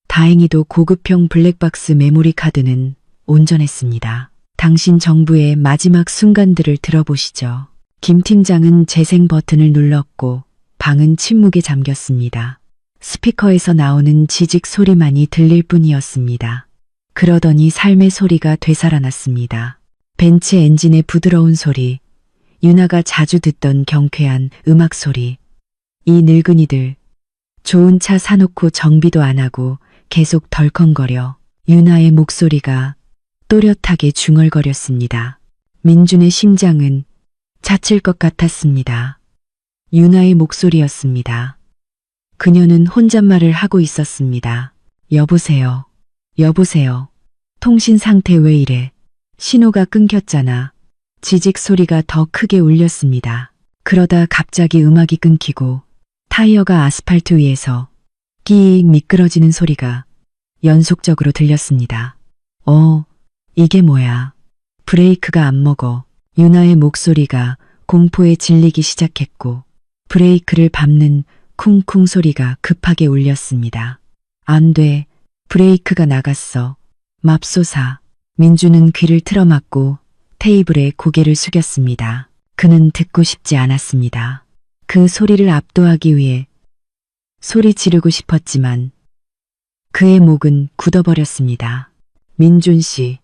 다행히도 고급형 블랙박스 메모리 카드는 온전했습니다. 당신 정부의 마지막 순간들을 들어보시죠. 김 팀장은 재생 버튼을 눌렀고 방은 침묵에 잠겼습니다. 스피커에서 나오는 지직 소리만이 들릴 뿐이었습니다. 그러더니 삶의 소리가 되살아났습니다. 벤츠 엔진의 부드러운 소리, 유나가 자주 듣던 경쾌한 음악 소리. 이 늙은이들, 좋은 차 사놓고 정비도 안 하고 계속 덜컹거려. 유나의 목소리가 또렷하게 중얼거렸습니다. 민준의 심장은 자칠 것 같았습니다. 유나의 목소리였습니다. 그녀는 혼잣말을 하고 있었습니다. 여보세요. 여보세요. 통신 상태 왜 이래? 신호가 끊겼잖아. 지직 소리가 더 크게 울렸습니다. 그러다 갑자기 음악이 끊기고 타이어가 아스팔트 위에서 끼익 미끄러지는 소리가 연속적으로 들렸습니다. 이게 뭐야? 브레이크가 안 먹어. 유나의 목소리가 공포에 질리기 시작했고 브레이크를 밟는 쿵쿵 소리가 급하게 울렸습니다. 안 돼. 브레이크가 나갔어. 맙소사. 민주는 귀를 틀어막고 테이블에 고개를 숙였습니다. 그는 듣고 싶지 않았습니다. 그 소리를 압도하기 위해 소리 지르고 싶었지만 그의 목은 굳어버렸습니다. 민준 씨,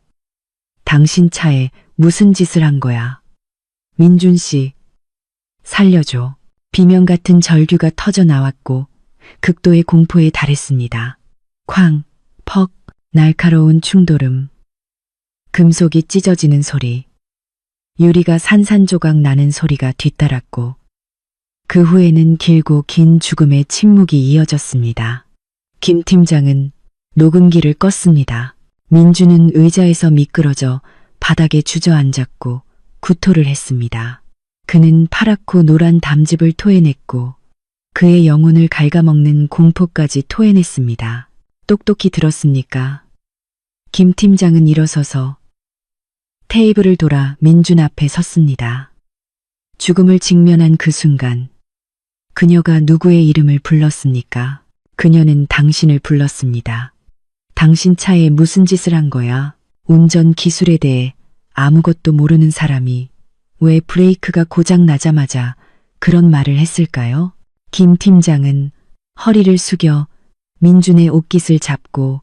당신 차에 무슨 짓을 한 거야? 민준 씨, 살려줘. 비명 같은 절규가 터져 나왔고 극도의 공포에 달했습니다. 쾅, 퍽, 날카로운 충돌음. 금속이 찢어지는 소리. 유리가 산산조각 나는 소리가 뒤따랐고 그 후에는 길고 긴 죽음의 침묵이 이어졌습니다. 김 팀장은 녹음기를 껐습니다. 민주는 의자에서 미끄러져 바닥에 주저앉았고 구토를 했습니다. 그는 파랗고 노란 담즙을 토해냈고 그의 영혼을 갉아먹는 공포까지 토해냈습니다. 똑똑히 들었습니까? 김 팀장은 일어서서 테이블을 돌아 민준 앞에 섰습니다. 죽음을 직면한 그 순간 그녀가 누구의 이름을 불렀습니까? 그녀는 당신을 불렀습니다. 당신 차에 무슨 짓을 한 거야? 운전 기술에 대해 아무것도 모르는 사람이 왜 브레이크가 고장 나자마자 그런 말을 했을까요? 김 팀장은 허리를 숙여 민준의 옷깃을 잡고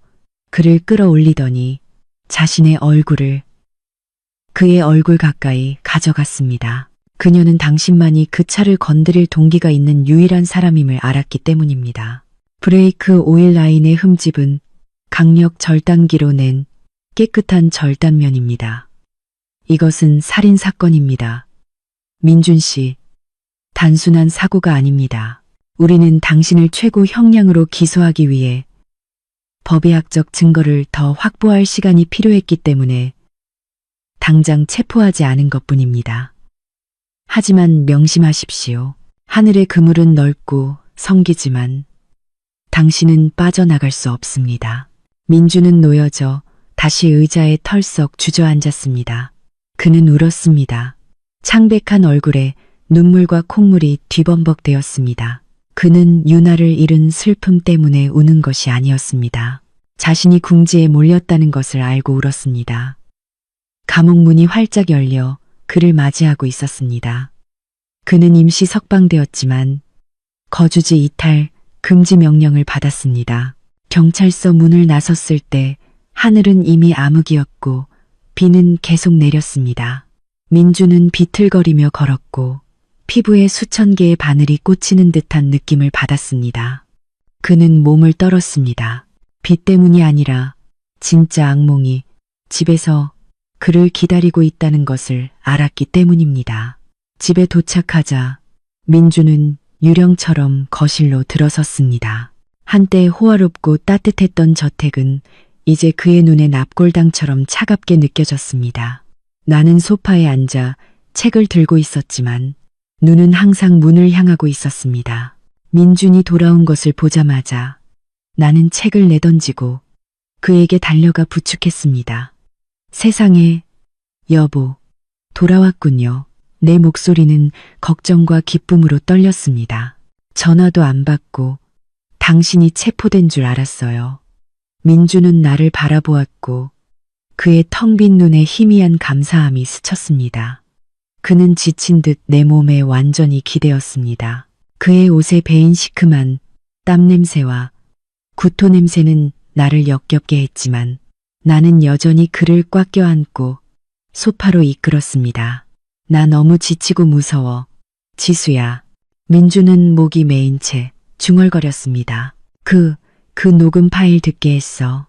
그를 끌어올리더니 자신의 얼굴을 그의 얼굴 가까이 가져갔습니다. 그녀는 당신만이 그 차를 건드릴 동기가 있는 유일한 사람임을 알았기 때문입니다. 브레이크 오일 라인의 흠집은 강력 절단기로 낸 깨끗한 절단면입니다. 이것은 살인 사건입니다. 민준 씨, 단순한 사고가 아닙니다. 우리는 당신을 최고 형량으로 기소하기 위해 법의학적 증거를 더 확보할 시간이 필요했기 때문에 당장 체포하지 않은 것뿐입니다. 하지만 명심하십시오. 하늘의 그물은 넓고 성기지만 당신은 빠져나갈 수 없습니다. 민주는 놓여져 다시 의자에 털썩 주저앉았습니다. 그는 울었습니다. 창백한 얼굴에 눈물과 콧물이 뒤범벅되었습니다. 그는 유나를 잃은 슬픔 때문에 우는 것이 아니었습니다. 자신이 궁지에 몰렸다는 것을 알고 울었습니다. 감옥 문이 활짝 열려 그를 맞이하고 있었습니다. 그는 임시 석방되었지만 거주지 이탈 금지 명령을 받았습니다. 경찰서 문을 나섰을 때 하늘은 이미 암흑이었고 비는 계속 내렸습니다. 민주는 비틀거리며 걸었고 피부에 수천 개의 바늘이 꽂히는 듯한 느낌을 받았습니다. 그는 몸을 떨었습니다. 비 때문이 아니라 진짜 악몽이 집에서 그를 기다리고 있다는 것을 알았기 때문입니다. 집에 도착하자 민주는 유령처럼 거실로 들어섰습니다. 한때 호화롭고 따뜻했던 저택은 이제 그의 눈에 납골당처럼 차갑게 느껴졌습니다. 나는 소파에 앉아 책을 들고 있었지만 눈은 항상 문을 향하고 있었습니다. 민준이 돌아온 것을 보자마자 나는 책을 내던지고 그에게 달려가 부축했습니다. 세상에, 여보, 돌아왔군요. 내 목소리는 걱정과 기쁨으로 떨렸습니다. 전화도 안 받고 당신이 체포된 줄 알았어요. 민주는 나를 바라보았고 그의 텅 빈 눈에 희미한 감사함이 스쳤습니다. 그는 지친 듯 내 몸에 완전히 기대었습니다. 그의 옷에 배인 시큼한 땀 냄새와 구토 냄새는 나를 역겹게 했지만 나는 여전히 그를 꽉 껴안고 소파로 이끌었습니다. 나 너무 지치고 무서워. 지수야. 민주는 목이 메인 채 중얼거렸습니다. 그 녹음 파일 듣게 했어.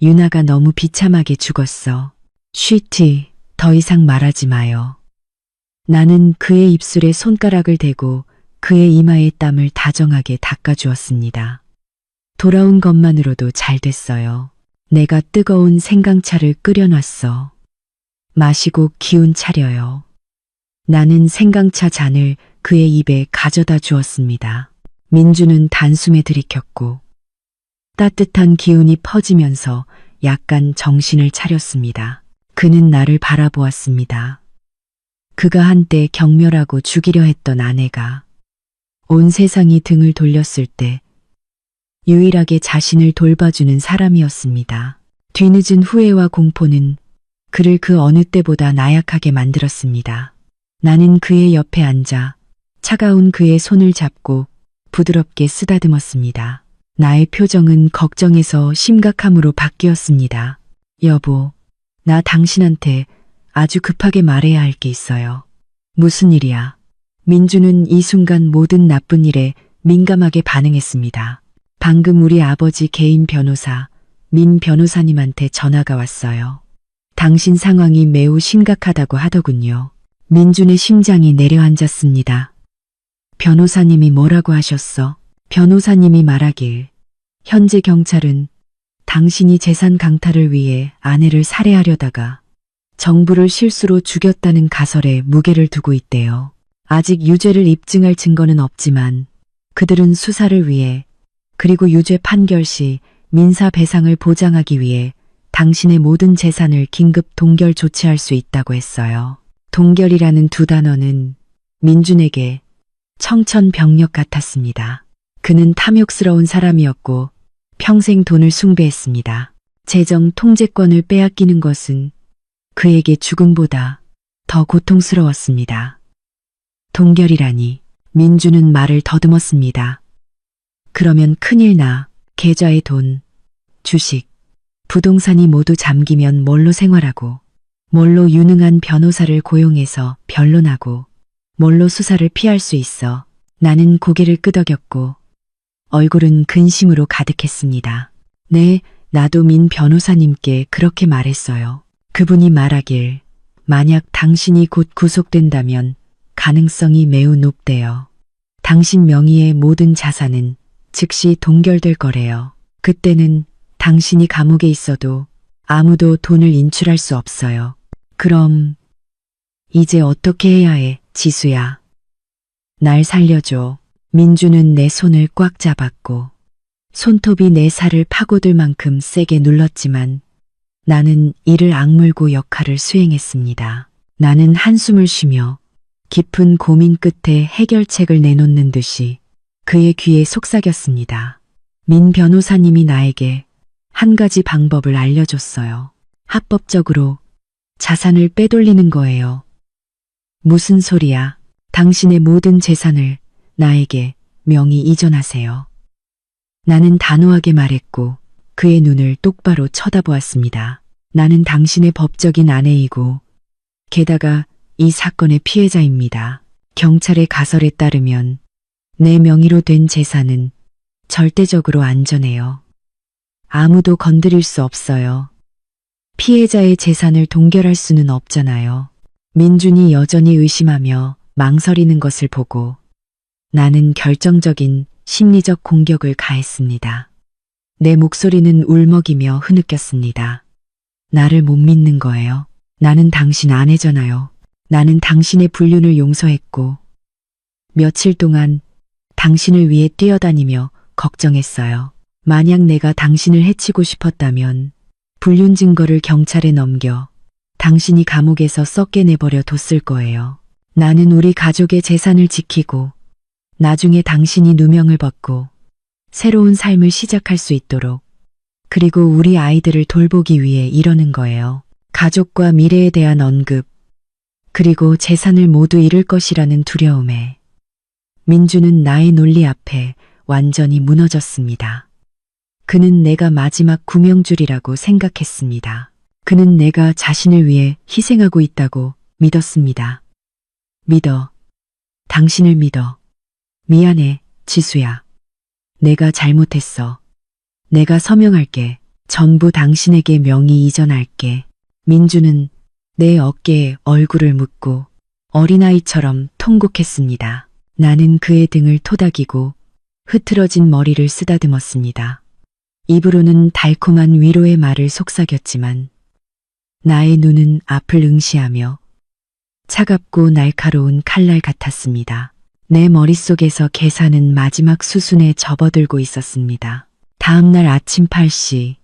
유나가 너무 비참하게 죽었어. 쉬티, 더 이상 말하지 마요. 나는 그의 입술에 손가락을 대고 그의 이마의 땀을 다정하게 닦아주었습니다. 돌아온 것만으로도 잘 됐어요. 내가 뜨거운 생강차를 끓여놨어. 마시고 기운 차려요. 나는 생강차 잔을 그의 입에 가져다 주었습니다. 민주는 단숨에 들이켰고 따뜻한 기운이 퍼지면서 약간 정신을 차렸습니다. 그는 나를 바라보았습니다. 그가 한때 경멸하고 죽이려 했던 아내가 온 세상이 등을 돌렸을 때 유일하게 자신을 돌봐주는 사람이었습니다. 뒤늦은 후회와 공포는 그를 그 어느 때보다 나약하게 만들었습니다. 나는 그의 옆에 앉아 차가운 그의 손을 잡고 부드럽게 쓰다듬었습니다. 나의 표정은 걱정에서 심각함으로 바뀌었습니다. 여보, 나 당신한테 아주 급하게 말해야 할 게 있어요. 무슨 일이야? 민주는 이 순간 모든 나쁜 일에 민감하게 반응했습니다. 방금 우리 아버지 개인 변호사, 민 변호사님한테 전화가 왔어요. 당신 상황이 매우 심각하다고 하더군요. 민준의 심장이 내려앉았습니다. 변호사님이 뭐라고 하셨어? 변호사님이 말하길 현재 경찰은 당신이 재산 강탈을 위해 아내를 살해하려다가 정부를 실수로 죽였다는 가설에 무게를 두고 있대요. 아직 유죄를 입증할 증거는 없지만 그들은 수사를 위해 그리고 유죄 판결 시 민사 배상을 보장하기 위해 당신의 모든 재산을 긴급 동결 조치할 수 있다고 했어요. 동결이라는 두 단어는 민준에게 청천벽력 같았습니다. 그는 탐욕스러운 사람이었고 평생 돈을 숭배했습니다. 재정 통제권을 빼앗기는 것은 그에게 죽음보다 더 고통스러웠습니다. 동결이라니. 민주는 말을 더듬었습니다. 그러면 큰일 나. 계좌의 돈, 주식, 부동산이 모두 잠기면 뭘로 생활하고, 뭘로 유능한 변호사를 고용해서 변론하고, 뭘로 수사를 피할 수 있어. 나는 고개를 끄덕였고 얼굴은 근심으로 가득했습니다. 네, 나도 민 변호사님께 그렇게 말했어요. 그분이 말하길 만약 당신이 곧 구속된다면 가능성이 매우 높대요. 당신 명의의 모든 자산은 즉시 동결될 거래요. 그때는 당신이 감옥에 있어도 아무도 돈을 인출할 수 없어요. 그럼 이제 어떻게 해야 해, 지수야? 날 살려줘. 민주는 내 손을 꽉 잡았고 손톱이 내 살을 파고들 만큼 세게 눌렀지만 나는 이를 악물고 역할을 수행했습니다. 나는 한숨을 쉬며 깊은 고민 끝에 해결책을 내놓는 듯이 그의 귀에 속삭였습니다. 민 변호사님이 나에게 한 가지 방법을 알려줬어요. 합법적으로 자산을 빼돌리는 거예요. 무슨 소리야? 당신의 모든 재산을 나에게 명의 이전하세요. 나는 단호하게 말했고 그의 눈을 똑바로 쳐다보았습니다. 나는 당신의 법적인 아내이고 게다가 이 사건의 피해자입니다. 경찰의 가설에 따르면 내 명의로 된 재산은 절대적으로 안전해요. 아무도 건드릴 수 없어요. 피해자의 재산을 동결할 수는 없잖아요. 민준이 여전히 의심하며 망설이는 것을 보고 나는 결정적인 심리적 공격을 가했습니다. 내 목소리는 울먹이며 흐느꼈습니다. 나를 못 믿는 거예요. 나는 당신 아내잖아요. 나는 당신의 불륜을 용서했고 며칠 동안 당신을 위해 뛰어다니며 걱정했어요. 만약 내가 당신을 해치고 싶었다면 불륜 증거를 경찰에 넘겨 당신이 감옥에서 썩게 내버려 뒀을 거예요. 나는 우리 가족의 재산을 지키고 나중에 당신이 누명을 벗고 새로운 삶을 시작할 수 있도록 그리고 우리 아이들을 돌보기 위해 이러는 거예요. 가족과 미래에 대한 언급 그리고 재산을 모두 잃을 것이라는 두려움에 민주는 나의 논리 앞에 완전히 무너졌습니다. 그는 내가 마지막 구명줄이라고 생각했습니다. 그는 내가 자신을 위해 희생하고 있다고 믿었습니다. 믿어. 당신을 믿어. 미안해, 지수야. 내가 잘못했어. 내가 서명할게. 전부 당신에게 명의 이전할게. 민주는 내 어깨에 얼굴을 묻고 어린아이처럼 통곡했습니다. 나는 그의 등을 토닥이고 흐트러진 머리를 쓰다듬었습니다. 입으로는 달콤한 위로의 말을 속삭였지만 나의 눈은 앞을 응시하며 차갑고 날카로운 칼날 같았습니다. 내 머릿속에서 계산은 마지막 수순에 접어들고 있었습니다. 다음 날 아침 8시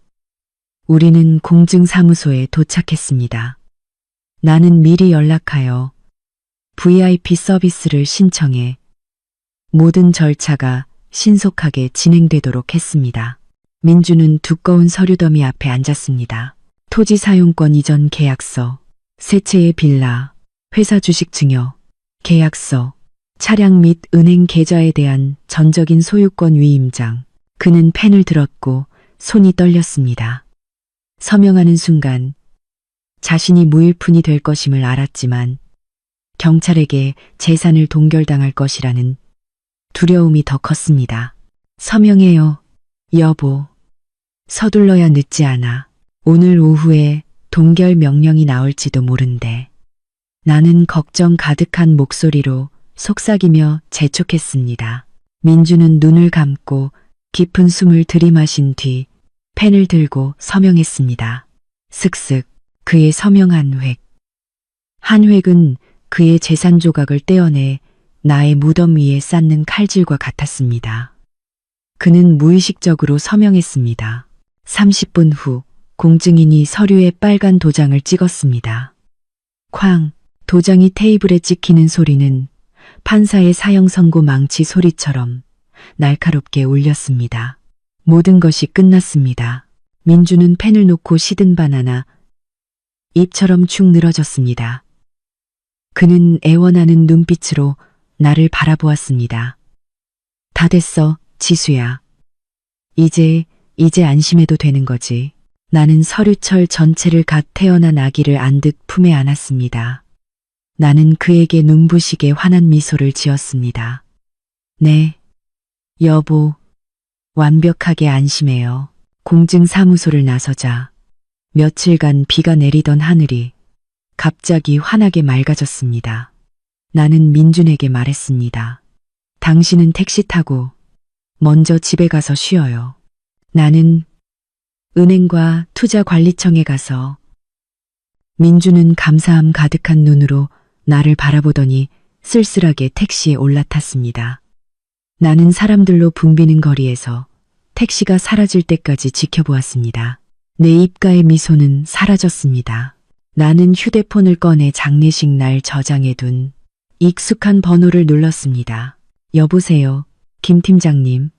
우리는 공증사무소에 도착했습니다. 나는 미리 연락하여 VIP 서비스를 신청해 모든 절차가 신속하게 진행되도록 했습니다. 민주는 두꺼운 서류 더미 앞에 앉았습니다. 토지 사용권 이전 계약서, 세 채의 빌라, 회사 주식 증여, 계약서, 차량 및 은행 계좌에 대한 전적인 소유권 위임장. 그는 펜을 들었고 손이 떨렸습니다. 서명하는 순간 자신이 무일푼이 될 것임을 알았지만 경찰에게 재산을 동결당할 것이라는 두려움이 더 컸습니다. 서명해요, 여보. 서둘러야 늦지 않아. 오늘 오후에 동결 명령이 나올지도 모른대. 나는 걱정 가득한 목소리로 속삭이며 재촉했습니다. 민주는 눈을 감고 깊은 숨을 들이마신 뒤 펜을 들고 서명했습니다. 슥슥 그의 서명한 획. 한 획은 그의 재산 조각을 떼어내 나의 무덤 위에 쌓는 칼질과 같았습니다. 그는 무의식적으로 서명했습니다. 30분 후 공증인이 서류에 빨간 도장을 찍었습니다. 쾅! 도장이 테이블에 찍히는 소리는 판사의 사형 선고 망치 소리처럼 날카롭게 울렸습니다. 모든 것이 끝났습니다. 민주는 펜을 놓고 시든 바나나 잎처럼 축 늘어졌습니다. 그는 애원하는 눈빛으로 나를 바라보았습니다. 다 됐어, 지수야. 이제 안심해도 되는 거지. 나는 서류철 전체를 갓 태어난 아기를 안듯 품에 안았습니다. 나는 그에게 눈부시게 환한 미소를 지었습니다. 네, 여보, 완벽하게 안심해요. 공증사무소를 나서자 며칠간 비가 내리던 하늘이 갑자기 환하게 맑아졌습니다. 나는 민준에게 말했습니다. 당신은 택시 타고 먼저 집에 가서 쉬어요. 나는 은행과 투자관리청에 가서. 민준은 감사함 가득한 눈으로 나를 바라보더니 쓸쓸하게 택시에 올라탔습니다. 나는 사람들로 붐비는 거리에서 택시가 사라질 때까지 지켜보았습니다. 내 입가의 미소는 사라졌습니다. 나는 휴대폰을 꺼내 장례식 날 저장해둔 익숙한 번호를 눌렀습니다. 여보세요, 김 팀장님.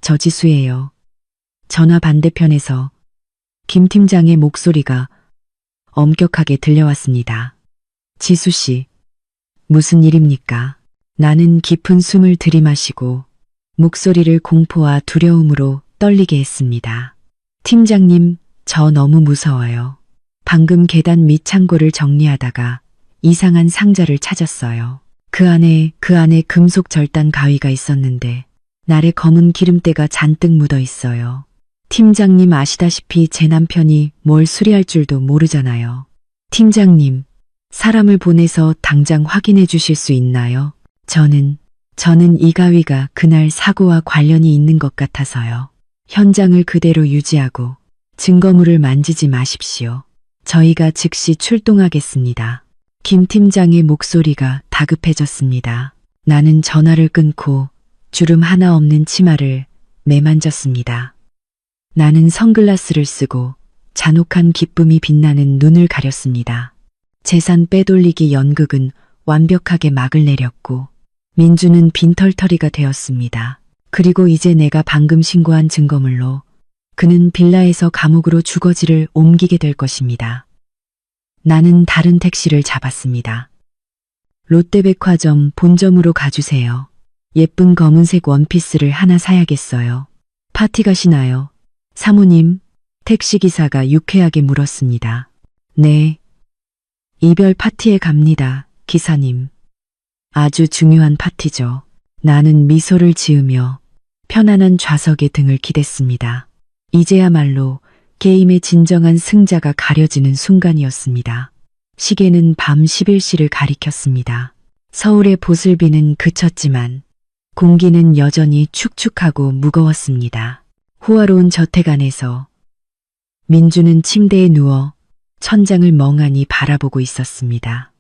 저 지수예요. 전화 반대편에서 김 팀장의 목소리가 엄격하게 들려왔습니다. 지수 씨, 무슨 일입니까? 나는 깊은 숨을 들이마시고 목소리를 공포와 두려움으로 떨리게 했습니다. 팀장님, 저 너무 무서워요. 방금 계단 밑 창고를 정리하다가 이상한 상자를 찾았어요. 그 안에 금속 절단 가위가 있었는데 날에 검은 기름때가 잔뜩 묻어 있어요. 팀장님 아시다시피 제 남편이 뭘 수리할 줄도 모르잖아요. 팀장님, 사람을 보내서 당장 확인해 주실 수 있나요? 저는 이 가위가 그날 사고와 관련이 있는 것 같아서요. 현장을 그대로 유지하고 증거물을 만지지 마십시오. 저희가 즉시 출동하겠습니다. 김 팀장의 목소리가 다급해졌습니다. 나는 전화를 끊고 주름 하나 없는 치마를 매만졌습니다. 나는 선글라스를 쓰고 잔혹한 기쁨이 빛나는 눈을 가렸습니다. 재산 빼돌리기 연극은 완벽하게 막을 내렸고 민주는 빈털터리가 되었습니다. 그리고 이제 내가 방금 신고한 증거물로 그는 빌라에서 감옥으로 주거지를 옮기게 될 것입니다. 나는 다른 택시를 잡았습니다. 롯데백화점 본점으로 가주세요. 예쁜 검은색 원피스를 하나 사야겠어요. 파티 가시나요? 사모님, 택시기사가 유쾌하게 물었습니다. 네. 이별 파티에 갑니다, 기사님. 아주 중요한 파티죠. 나는 미소를 지으며 편안한 좌석에 등을 기댔습니다. 이제야말로 게임의 진정한 승자가 가려지는 순간이었습니다. 시계는 밤 11시를 가리켰습니다. 서울의 보슬비는 그쳤지만 공기는 여전히 축축하고 무거웠습니다. 호화로운 저택 안에서 민주는 침대에 누워 천장을 멍하니 바라보고 있었습니다.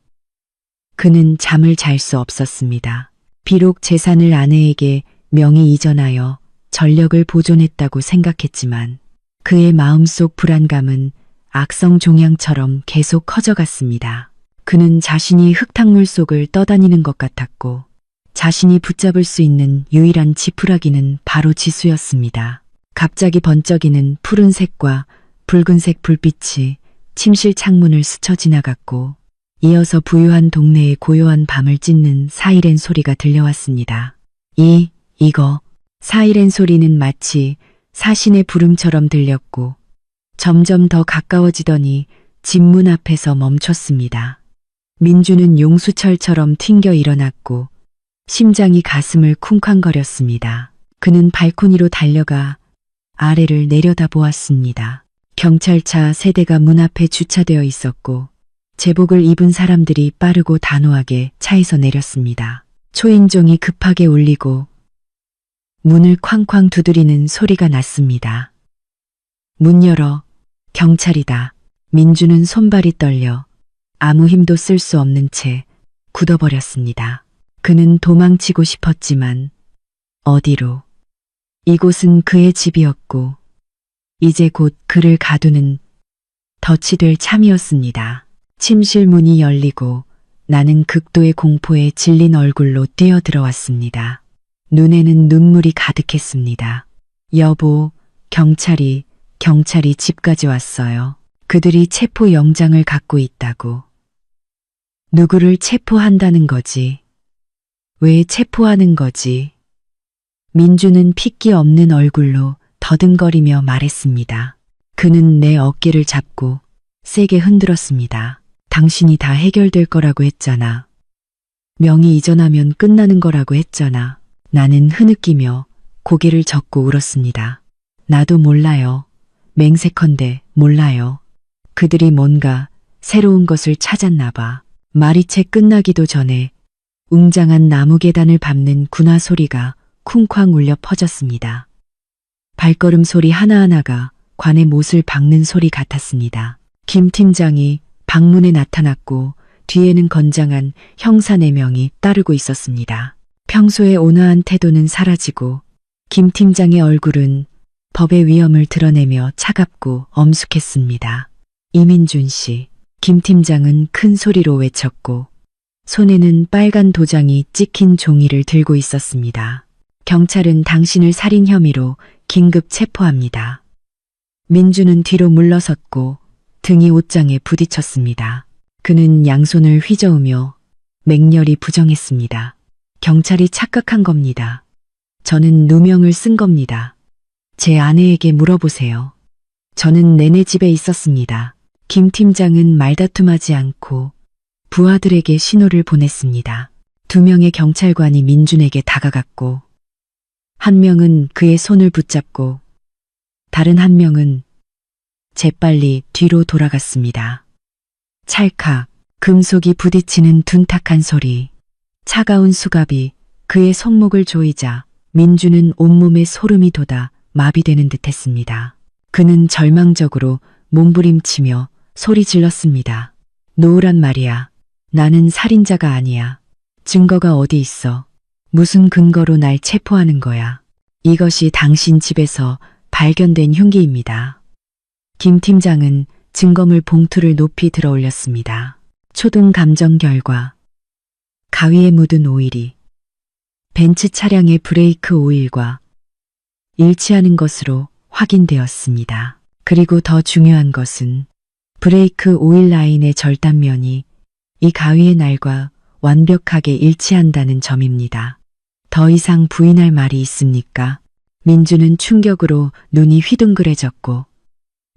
그는 잠을 잘 수 없었습니다. 비록 재산을 아내에게 명의 이전하여 전력을 보존했다고 생각했지만 그의 마음속 불안감은 악성 종양처럼 계속 커져갔습니다. 그는 자신이 흙탕물 속을 떠다니는 것 같았고 자신이 붙잡을 수 있는 유일한 지푸라기는 바로 지수였습니다. 갑자기 번쩍이는 푸른색과 붉은색 불빛이 침실 창문을 스쳐 지나갔고 이어서 부유한 동네의 고요한 밤을 찢는 사이렌 소리가 들려왔습니다. 이거 사이렌 소리는 마치 사신의 부름처럼 들렸고 점점 더 가까워지더니 집 문 앞에서 멈췄습니다. 민주는 용수철처럼 튕겨 일어났고 심장이 가슴을 쿵쾅거렸습니다. 그는 발코니로 달려가 아래를 내려다보았습니다. 경찰차 3대가 문 앞에 주차되어 있었고 제복을 입은 사람들이 빠르고 단호하게 차에서 내렸습니다. 초인종이 급하게 울리고 문을 쾅쾅 두드리는 소리가 났습니다. 문 열어. 경찰이다. 민주는 손발이 떨려 아무 힘도 쓸 수 없는 채 굳어버렸습니다. 그는 도망치고 싶었지만 어디로? 이곳은 그의 집이었고 이제 곧 그를 가두는 덫이 될 참이었습니다. 침실 문이 열리고 나는 극도의 공포에 질린 얼굴로 뛰어들어왔습니다. 눈에는 눈물이 가득했습니다. 여보, 경찰이 집까지 왔어요. 그들이 체포 영장을 갖고 있다고. 누구를 체포한다는 거지? 왜 체포하는 거지? 민주는 핏기 없는 얼굴로 더듬거리며 말했습니다. 그는 내 어깨를 잡고 세게 흔들었습니다. 당신이 다 해결될 거라고 했잖아. 명의 이전하면 끝나는 거라고 했잖아. 나는 흐느끼며 고개를 젓고 울었습니다. 나도 몰라요. 맹세컨대 몰라요. 그들이 뭔가 새로운 것을 찾았나 봐. 말이 채 끝나기도 전에 웅장한 나무 계단을 밟는 군화 소리가 쿵쾅 울려 퍼졌습니다. 발걸음 소리 하나하나가 관의 못을 박는 소리 같았습니다. 김 팀장이 방문에 나타났고 뒤에는 건장한 형사 4명이 따르고 있었습니다. 평소의 온화한 태도는 사라지고 김 팀장의 얼굴은 법의 위험을 드러내며 차갑고 엄숙했습니다. 이민준 씨, 김 팀장은 큰 소리로 외쳤고 손에는 빨간 도장이 찍힌 종이를 들고 있었습니다. 경찰은 당신을 살인 혐의로 긴급 체포합니다. 민주는 뒤로 물러섰고 등이 옷장에 부딪혔습니다. 그는 양손을 휘저으며 맹렬히 부정했습니다. 경찰이 착각한 겁니다. 저는 누명을 쓴 겁니다. 제 아내에게 물어보세요. 저는 내내 집에 있었습니다. 김 팀장은 말다툼하지 않고 부하들에게 신호를 보냈습니다. 2명의 경찰관이 민준에게 다가갔고 한 명은 그의 손을 붙잡고 다른 한 명은 재빨리 뒤로 돌아갔습니다. 찰칵 금속이 부딪히는 둔탁한 소리. 차가운 수갑이 그의 손목을 조이자 민주는 온몸에 소름이 돋아 마비되는 듯했습니다. 그는 절망적으로 몸부림치며 소리 질렀습니다. 노으란 말이야. 나는 살인자가 아니야. 증거가 어디 있어? 무슨 근거로 날 체포하는 거야? 이것이 당신 집에서 발견된 흉기입니다. 김 팀장은 증거물 봉투를 높이 들어 올렸습니다. 초동 감정 결과 가위에 묻은 오일이 벤츠 차량의 브레이크 오일과 일치하는 것으로 확인되었습니다. 그리고 더 중요한 것은 브레이크 오일 라인의 절단면이 이 가위의 날과 완벽하게 일치한다는 점입니다. 더 이상 부인할 말이 있습니까? 민주는 충격으로 눈이 휘둥그레졌고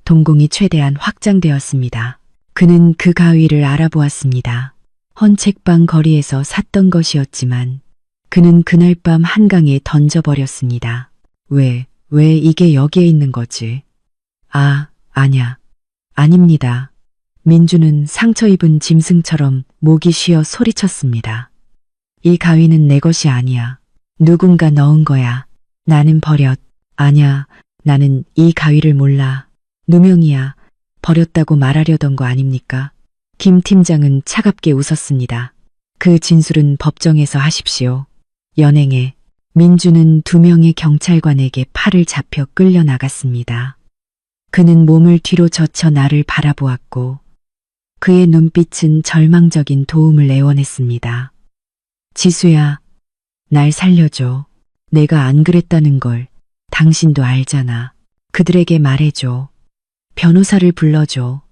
동공이 최대한 확장되었습니다. 그는 그 가위를 알아보았습니다. 헌책방 거리에서 샀던 것이었지만 그는 그날 밤 한강에 던져버렸습니다. 왜 이게 여기에 있는 거지? 아닙니다. 민주는 상처 입은 짐승처럼 목이 쉬어 소리쳤습니다. 이 가위는 내 것이 아니야. 누군가 넣은 거야. 나는 버렸. 아냐, 나는 이 가위를 몰라. 누명이야. 버렸다고 말하려던 거 아닙니까? 김 팀장은 차갑게 웃었습니다. 그 진술은 법정에서 하십시오. 연행해. 민주는 2명의 경찰관에게 팔을 잡혀 끌려 나갔습니다. 그는 몸을 뒤로 젖혀 나를 바라보았고 그의 눈빛은 절망적인 도움을 애원했습니다. 지수야, 날 살려줘. 내가 안 그랬다는 걸 당신도 알잖아. 그들에게 말해줘. 변호사를 불러줘.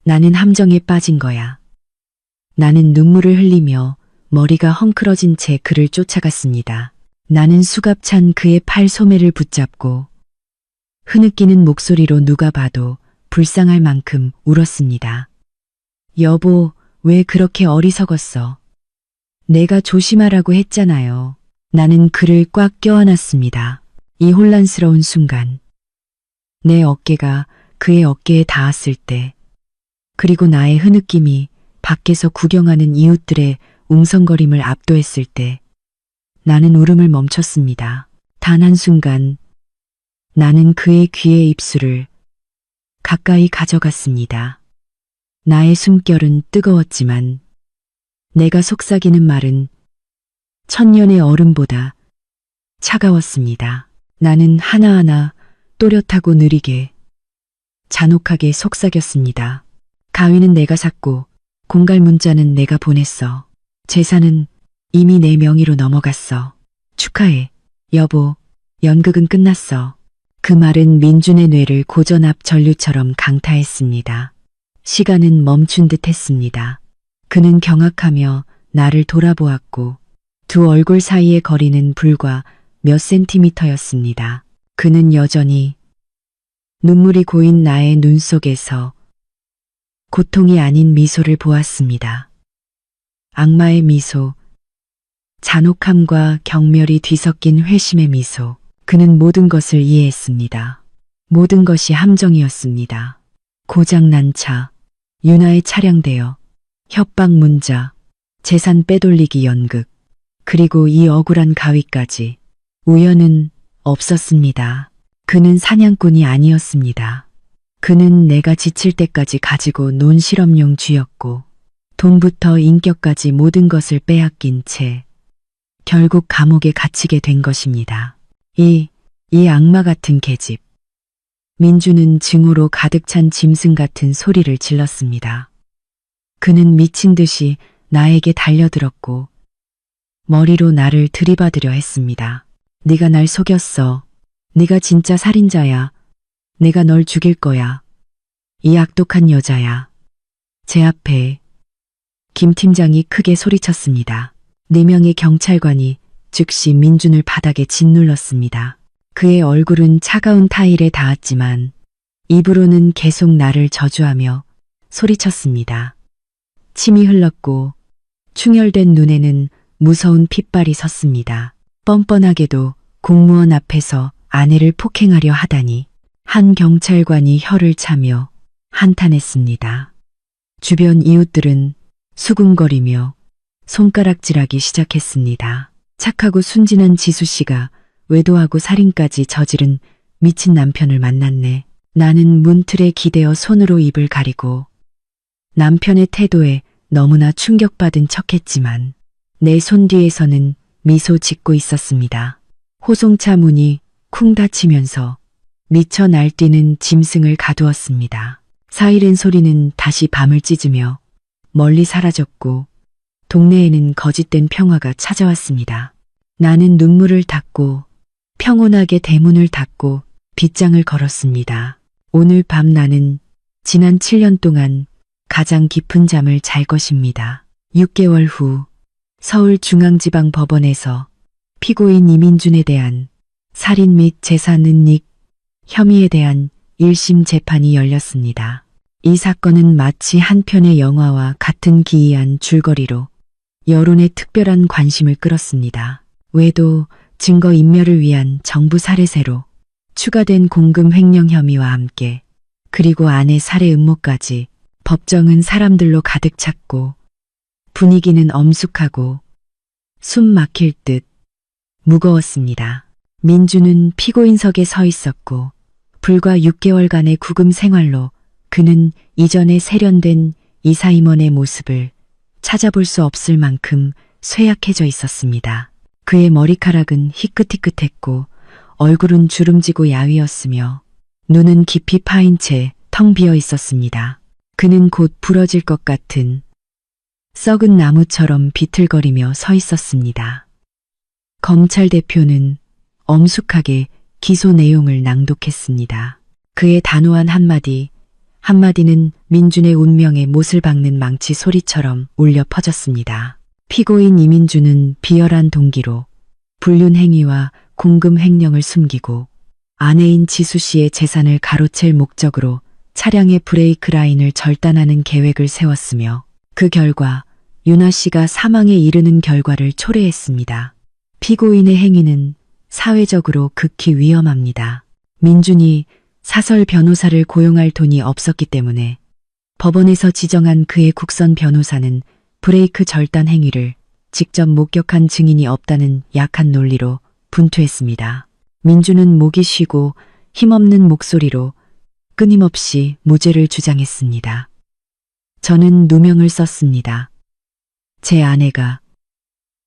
나는 함정에 빠진 거야. 나는 눈물을 흘리며 머리가 헝클어진 채 그를 쫓아갔습니다. 나는 수갑찬 그의 팔 소매를 붙잡고 흐느끼는 목소리로 누가 봐도 불쌍할 만큼 울었습니다. 여보, 왜 그렇게 어리석었어? 내가 조심하라고 했잖아요. 나는 그를 꽉 껴안았습니다. 이 혼란스러운 순간, 내 어깨가 그의 어깨에 닿았을 때, 그리고 나의 흐느낌이 밖에서 구경하는 이웃들의 웅성거림을 압도했을 때, 나는 울음을 멈췄습니다. 단 한순간, 나는 그의 귀의 입술을 가까이 가져갔습니다. 나의 숨결은 뜨거웠지만 내가 속삭이는 말은 천년의 얼음보다 차가웠습니다. 나는 하나하나 또렷하고 느리게 잔혹하게 속삭였습니다. 가위는 내가 샀고 공갈 문자는 내가 보냈어. 재산은 이미 내 명의로 넘어갔어. 축하해. 여보, 연극은 끝났어. 그 말은 민준의 뇌를 고전압 전류처럼 강타했습니다. 시간은 멈춘 듯 했습니다. 그는 경악하며 나를 돌아보았고 두 얼굴 사이의 거리는 불과 몇 센티미터였습니다. 그는 여전히 눈물이 고인 나의 눈 속에서 고통이 아닌 미소를 보았습니다. 악마의 미소, 잔혹함과 경멸이 뒤섞인 회심의 미소. 그는 모든 것을 이해했습니다. 모든 것이 함정이었습니다. 고장난 차, 윤아의 차량 대여, 협박 문자, 재산 빼돌리기 연극, 그리고 이 억울한 가위까지. 우연은 없었습니다. 그는 사냥꾼이 아니었습니다. 그는 내가 지칠 때까지 가지고 논 실험용 쥐였고 돈부터 인격까지 모든 것을 빼앗긴 채 결국 감옥에 갇히게 된 것입니다. 이 악마 같은 계집. 민주는 증오로 가득 찬 짐승 같은 소리를 질렀습니다. 그는 미친 듯이 나에게 달려들었고 머리로 나를 들이받으려 했습니다. 네가 날 속였어. 네가 진짜 살인자야. 내가 널 죽일 거야. 이 악독한 여자야. 제 앞에 김 팀장이 크게 소리쳤습니다. 4명의 경찰관이 즉시 민준을 바닥에 짓눌렀습니다. 그의 얼굴은 차가운 타일에 닿았지만 입으로는 계속 나를 저주하며 소리쳤습니다. 침이 흘렀고 충혈된 눈에는 무서운 핏발이 섰습니다. 뻔뻔하게도 공무원 앞에서 아내를 폭행하려 하다니. 한 경찰관이 혀를 차며 한탄했습니다. 주변 이웃들은 수군거리며 손가락질하기 시작했습니다. 착하고 순진한 지수 씨가 외도하고 살인까지 저지른 미친 남편을 만났네. 나는 문틀에 기대어 손으로 입을 가리고 남편의 태도에 너무나 충격받은 척했지만 내 손 뒤에서는 미소 짓고 있었습니다. 호송차 문이 쿵 닫히면서 미쳐 날뛰는 짐승을 가두었습니다. 사이렌 소리는 다시 밤을 찢으며 멀리 사라졌고 동네에는 거짓된 평화가 찾아왔습니다. 나는 눈물을 닦고 평온하게 대문을 닫고 빗장을 걸었습니다. 오늘 밤 나는 지난 7년 동안 가장 깊은 잠을 잘 것입니다. 6개월 후 서울중앙지방법원에서 피고인 이민준에 대한 살인 및 재산 은닉 혐의에 대한 1심 재판이 열렸습니다. 이 사건은 마치 한 편의 영화와 같은 기이한 줄거리로 여론의 특별한 관심을 끌었습니다. 외도, 증거인멸을 위한 정부 살해세로 추가된 공금 횡령 혐의와 함께 그리고 아내 살해 음모까지 법정은 사람들로 가득 찼고 분위기는 엄숙하고 숨 막힐 듯 무거웠습니다. 민주는 피고인석에 서 있었고 불과 6개월간의 구금 생활로 그는 이전에 세련된 이사임원의 모습을 찾아볼 수 없을 만큼 쇠약해져 있었습니다. 그의 머리카락은 희끗희끗했고 얼굴은 주름지고 야위었으며 눈은 깊이 파인 채 텅 비어 있었습니다. 그는 곧 부러질 것 같은 썩은 나무처럼 비틀거리며 서 있었습니다. 검찰 대표는 엄숙하게 기소 내용을 낭독했습니다. 그의 단호한 한마디는 민준의 운명에 못을 박는 망치 소리처럼 울려 퍼졌습니다. 피고인 이민준은 비열한 동기로 불륜 행위와 공금 횡령을 숨기고 아내인 지수 씨의 재산을 가로챌 목적으로 차량의 브레이크 라인을 절단하는 계획을 세웠으며 그 결과 윤아 씨가 사망에 이르는 결과를 초래했습니다. 피고인의 행위는 사회적으로 극히 위험합니다. 민준이 사설 변호사를 고용할 돈이 없었기 때문에 법원에서 지정한 그의 국선 변호사는 브레이크 절단 행위를 직접 목격한 증인이 없다는 약한 논리로 분투했습니다. 민준은 목이 쉬고 힘없는 목소리로 끊임없이 무죄를 주장했습니다. 저는 누명을 썼습니다. 제 아내가,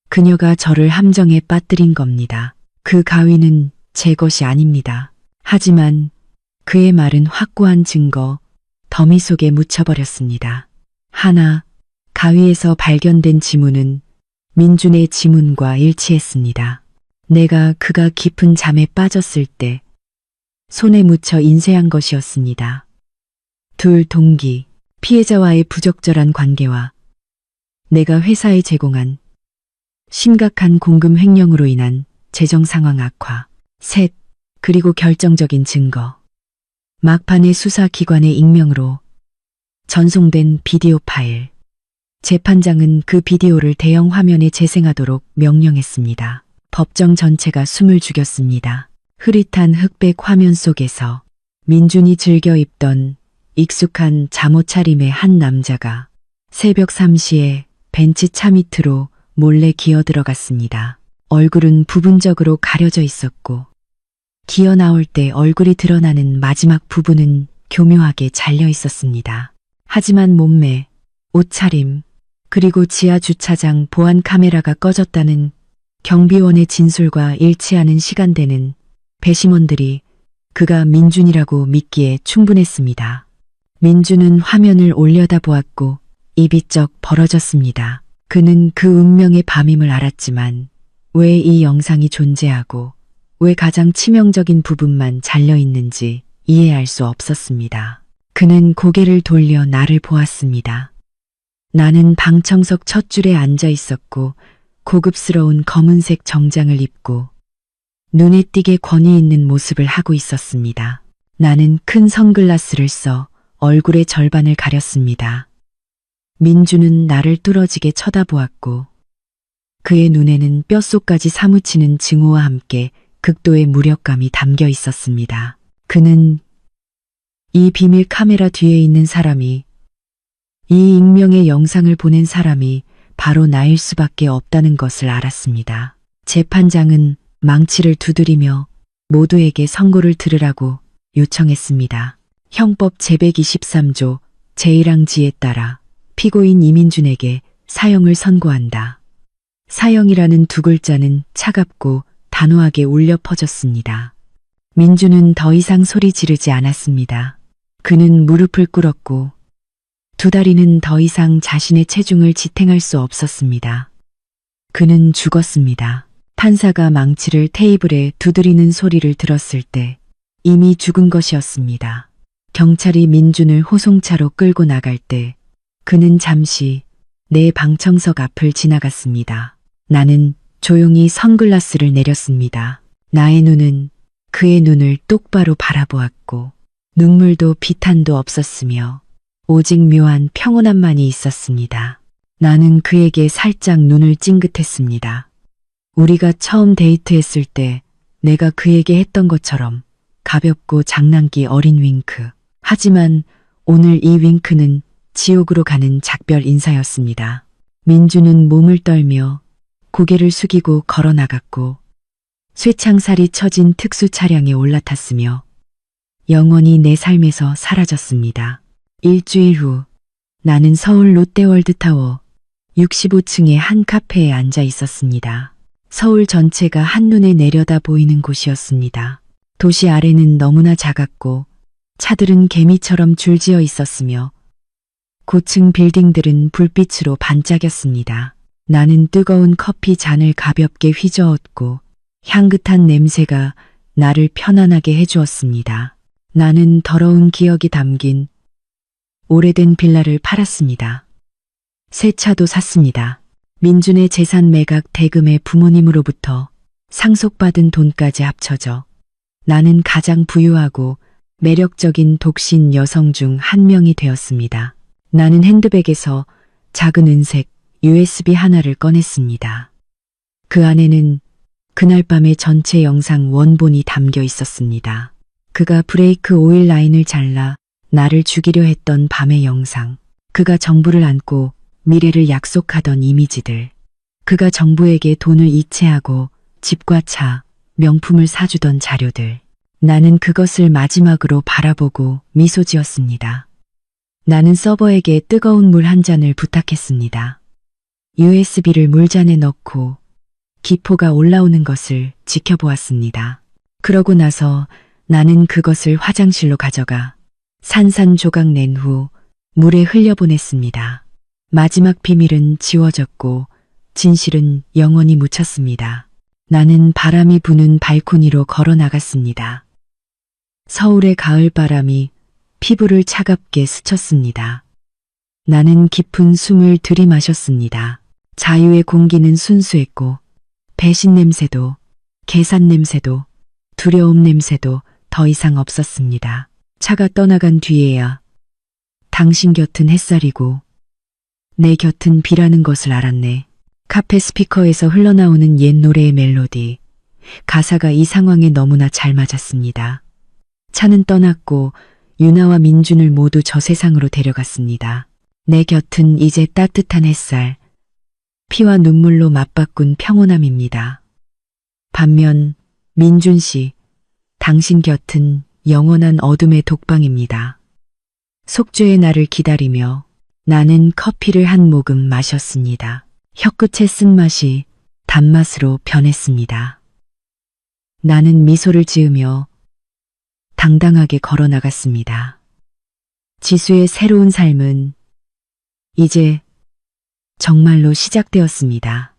그녀가 저를 함정에 빠뜨린 겁니다. 그 가위는 제 것이 아닙니다. 하지만 그의 말은 확고한 증거, 더미 속에 묻혀버렸습니다. 하나, 가위에서 발견된 지문은 민준의 지문과 일치했습니다. 내가 그가 깊은 잠에 빠졌을 때 손에 묻혀 인쇄한 것이었습니다. 둘, 동기, 피해자와의 부적절한 관계와 내가 회사에 제공한 심각한 공금 횡령으로 인한 재정 상황 악화. 셋, 그리고 결정적인 증거. 막판의 수사기관의 익명으로 전송된 비디오 파일. 재판장은 그 비디오를 대형 화면에 재생하도록 명령했습니다. 법정 전체가 숨을 죽였습니다. 흐릿한 흑백 화면 속에서 민준이 즐겨 입던 익숙한 잠옷 차림의 한 남자가 새벽 3시에 벤치 차 밑으로 몰래 기어 들어갔습니다. 얼굴은 부분적으로 가려져 있었고 기어 나올 때 얼굴이 드러나는 마지막 부분은 교묘하게 잘려 있었습니다. 하지만 몸매, 옷차림, 그리고 지하 주차장 보안 카메라가 꺼졌다는 경비원의 진술과 일치하는 시간대는 배심원들이 그가 민준이라고 믿기에 충분했습니다. 민준은 화면을 올려다보았고 입이 쩍 벌어졌습니다. 그는 그 운명의 밤임을 알았지만 왜 이 영상이 존재하고 왜 가장 치명적인 부분만 잘려 있는지 이해할 수 없었습니다. 그는 고개를 돌려 나를 보았습니다. 나는 방청석 첫 줄에 앉아 있었고 고급스러운 검은색 정장을 입고 눈에 띄게 권위 있는 모습을 하고 있었습니다. 나는 큰 선글라스를 써 얼굴의 절반을 가렸습니다. 민주는 나를 뚫어지게 쳐다보았고 그의 눈에는 뼛속까지 사무치는 증오와 함께 극도의 무력감이 담겨 있었습니다. 그는 이 비밀 카메라 뒤에 있는 사람이, 이 익명의 영상을 보낸 사람이 바로 나일 수밖에 없다는 것을 알았습니다. 재판장은 망치를 두드리며 모두에게 선고를 들으라고 요청했습니다. 형법 제123조 제1항지에 따라 피고인 이민준에게 사형을 선고한다. 사형이라는 두 글자는 차갑고 단호하게 울려 퍼졌습니다. 민주는 더 이상 소리 지르지 않았습니다. 그는 무릎을 꿇었고 두 다리는 더 이상 자신의 체중을 지탱할 수 없었습니다. 그는 죽었습니다. 판사가 망치를 테이블에 두드리는 소리를 들었을 때 이미 죽은 것이었습니다. 경찰이 민준을 호송차로 끌고 나갈 때 그는 잠시 내 방청석 앞을 지나갔습니다. 나는 조용히 선글라스를 내렸습니다. 나의 눈은 그의 눈을 똑바로 바라보았고 눈물도 비탄도 없었으며 오직 묘한 평온함만이 있었습니다. 나는 그에게 살짝 눈을 찡긋했습니다. 우리가 처음 데이트했을 때 내가 그에게 했던 것처럼 가볍고 장난기 어린 윙크. 하지만 오늘 이 윙크는 지옥으로 가는 작별 인사였습니다. 민주는 몸을 떨며 고개를 숙이고 걸어 나갔고 쇠창살이 쳐진 특수 차량에 올라탔으며 영원히 내 삶에서 사라졌습니다. 일주일 후 나는 서울 롯데월드타워 65층의 한 카페에 앉아 있었습니다. 서울 전체가 한눈에 내려다 보이는 곳이었습니다. 도시 아래는 너무나 작았고 차들은 개미처럼 줄지어 있었으며 고층 빌딩들은 불빛으로 반짝였습니다. 나는 뜨거운 커피 잔을 가볍게 휘저었고 향긋한 냄새가 나를 편안하게 해주었습니다. 나는 더러운 기억이 담긴 오래된 빌라를 팔았습니다. 새 차도 샀습니다. 민준의 재산 매각 대금에 부모님으로부터 상속받은 돈까지 합쳐져 나는 가장 부유하고 매력적인 독신 여성 중 한 명이 되었습니다. 나는 핸드백에서 작은 은색 USB 하나를 꺼냈습니다. 그 안에는 그날 밤의 전체 영상 원본이 담겨 있었습니다. 그가 브레이크 오일 라인을 잘라 나를 죽이려 했던 밤의 영상. 그가 정부를 안고 미래를 약속하던 이미지들. 그가 정부에게 돈을 이체하고 집과 차, 명품을 사주던 자료들. 나는 그것을 마지막으로 바라보고 미소 지었습니다. 나는 서버에게 뜨거운 물 한 잔을 부탁했습니다. USB를 물잔에 넣고 기포가 올라오는 것을 지켜보았습니다. 그러고 나서 나는 그것을 화장실로 가져가 산산조각 낸 후 물에 흘려보냈습니다. 마지막 비밀은 지워졌고 진실은 영원히 묻혔습니다. 나는 바람이 부는 발코니로 걸어 나갔습니다. 서울의 가을바람이 피부를 차갑게 스쳤습니다. 나는 깊은 숨을 들이마셨습니다. 자유의 공기는 순수했고 배신 냄새도 계산 냄새도 두려움 냄새도 더 이상 없었습니다. 차가 떠나간 뒤에야 당신 곁은 햇살이고 내 곁은 비라는 것을 알았네. 카페 스피커에서 흘러나오는 옛 노래의 멜로디. 가사가 이 상황에 너무나 잘 맞았습니다. 차는 떠났고 유나와 민준을 모두 저 세상으로 데려갔습니다. 내 곁은 이제 따뜻한 햇살, 피와 눈물로 맞바꾼 평온함입니다. 반면 민준 씨, 당신 곁은 영원한 어둠의 독방입니다. 속죄의 날을 기다리며 나는 커피를 한 모금 마셨습니다. 혀끝의 쓴맛이 단맛으로 변했습니다. 나는 미소를 지으며 당당하게 걸어 나갔습니다. 지수의 새로운 삶은 이제 정말로 시작되었습니다.